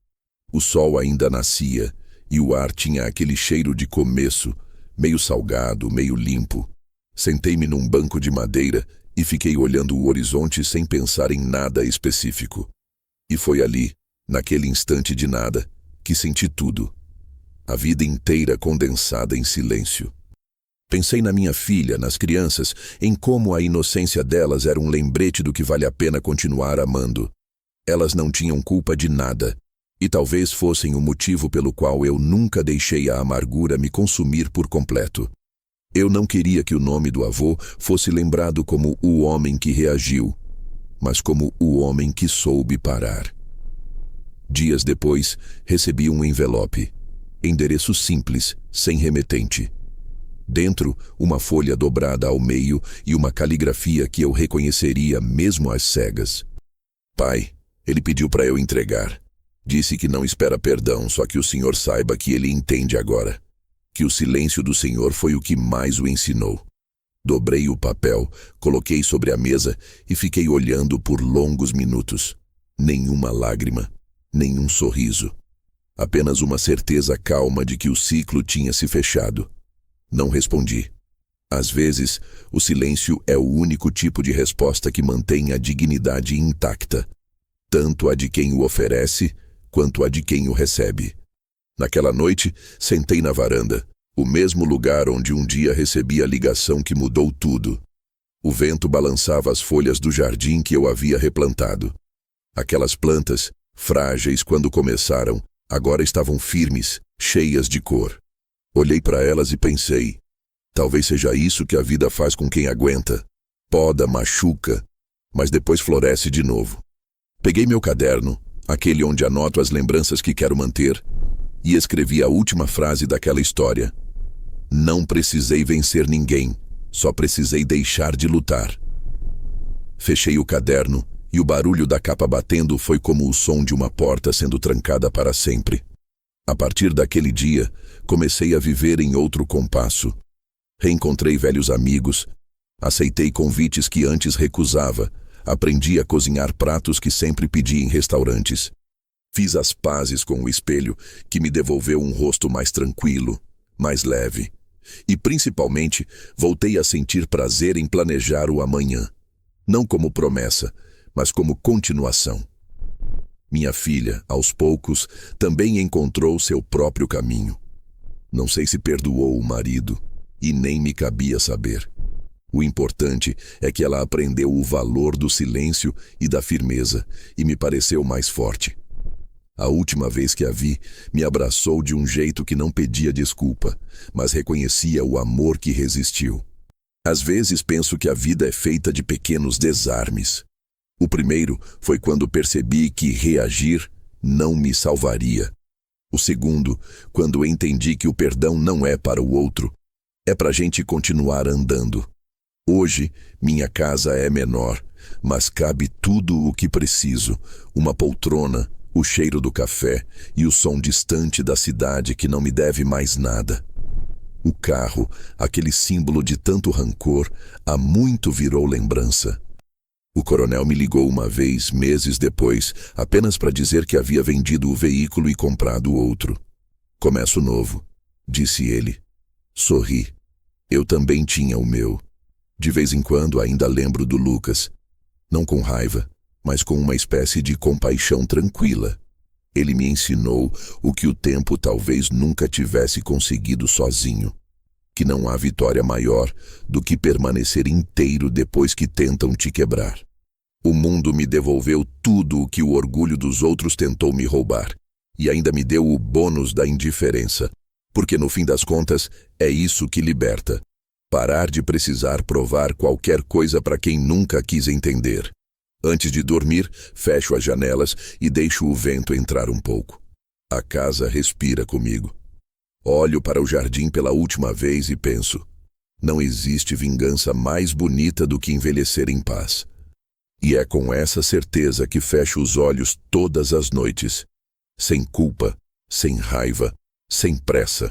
O sol ainda nascia e o ar tinha aquele cheiro de começo, meio salgado, meio limpo. Sentei-me num banco de madeira e fiquei olhando o horizonte sem pensar em nada específico. E foi ali, naquele instante de nada, que senti tudo. A vida inteira condensada em silêncio. Pensei na minha filha, nas crianças, em como a inocência delas era um lembrete do que vale a pena continuar amando. Elas não tinham culpa de nada, e talvez fossem o motivo pelo qual eu nunca deixei a amargura me consumir por completo. Eu não queria que o nome do avô fosse lembrado como o homem que reagiu, mas como o homem que soube parar. Dias depois, recebi um envelope. Endereço simples, sem remetente. Dentro, uma folha dobrada ao meio e uma caligrafia que eu reconheceria mesmo às cegas. Pai, ele pediu para eu entregar. Disse que não espera perdão, só que o senhor saiba que ele entende agora. Que o silêncio do senhor foi o que mais o ensinou. Dobrei o papel, coloquei sobre a mesa e fiquei olhando por longos minutos. Nenhuma lágrima, nenhum sorriso. Apenas uma certeza calma de que o ciclo tinha se fechado. Não respondi. Às vezes, o silêncio é o único tipo de resposta que mantém a dignidade intacta, tanto a de quem o oferece, quanto a de quem o recebe. Naquela noite, sentei na varanda, o mesmo lugar onde um dia recebi a ligação que mudou tudo. O vento balançava as folhas do jardim que eu havia replantado. Aquelas plantas, frágeis quando começaram, agora estavam firmes, cheias de cor. Olhei para elas e pensei, talvez seja isso que a vida faz com quem aguenta. Poda, machuca, mas depois floresce de novo. Peguei meu caderno, aquele onde anoto as lembranças que quero manter, e escrevi a última frase daquela história. Não precisei vencer ninguém, só precisei deixar de lutar. Fechei o caderno e o barulho da capa batendo foi como o som de uma porta sendo trancada para sempre. A partir daquele dia, comecei a viver em outro compasso. Reencontrei velhos amigos, aceitei convites que antes recusava, aprendi a cozinhar pratos que sempre pedi em restaurantes. Fiz as pazes com o espelho, que me devolveu um rosto mais tranquilo, mais leve. E, principalmente, voltei a sentir prazer em planejar o amanhã. Não como promessa, mas como continuação. Minha filha, aos poucos, também encontrou seu próprio caminho. Não sei se perdoou o marido, e nem me cabia saber. O importante é que ela aprendeu o valor do silêncio e da firmeza, e me pareceu mais forte. A última vez que a vi, me abraçou de um jeito que não pedia desculpa, mas reconhecia o amor que resistiu. Às vezes penso que a vida é feita de pequenos desarmes. O primeiro foi quando percebi que reagir não me salvaria. O segundo, quando entendi que o perdão não é para o outro, é para a gente continuar andando. Hoje, minha casa é menor, mas cabe tudo o que preciso: uma poltrona, o cheiro do café e o som distante da cidade que não me deve mais nada. O carro, aquele símbolo de tanto rancor, há muito virou lembrança. O coronel me ligou uma vez, meses depois, apenas para dizer que havia vendido o veículo e comprado outro. Começo novo, disse ele. Sorri. Eu também tinha o meu. De vez em quando ainda lembro do Lucas. Não com raiva, mas com uma espécie de compaixão tranquila. Ele me ensinou o que o tempo talvez nunca tivesse conseguido sozinho. Que não há vitória maior do que permanecer inteiro depois que tentam te quebrar. O mundo me devolveu tudo o que o orgulho dos outros tentou me roubar, e ainda me deu o bônus da indiferença, porque no fim das contas é isso que liberta. Parar de precisar provar qualquer coisa para quem nunca quis entender. Antes de dormir, fecho as janelas e deixo o vento entrar um pouco. A casa respira comigo. Olho para o jardim pela última vez e penso: não existe vingança mais bonita do que envelhecer em paz. E é com essa certeza que fecho os olhos todas as noites. Sem culpa, sem raiva, sem pressa.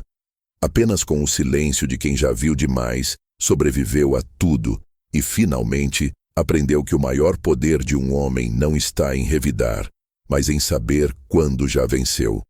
Apenas com o silêncio de quem já viu demais, sobreviveu a tudo e, finalmente, aprendeu que o maior poder de um homem não está em revidar, mas em saber quando já venceu.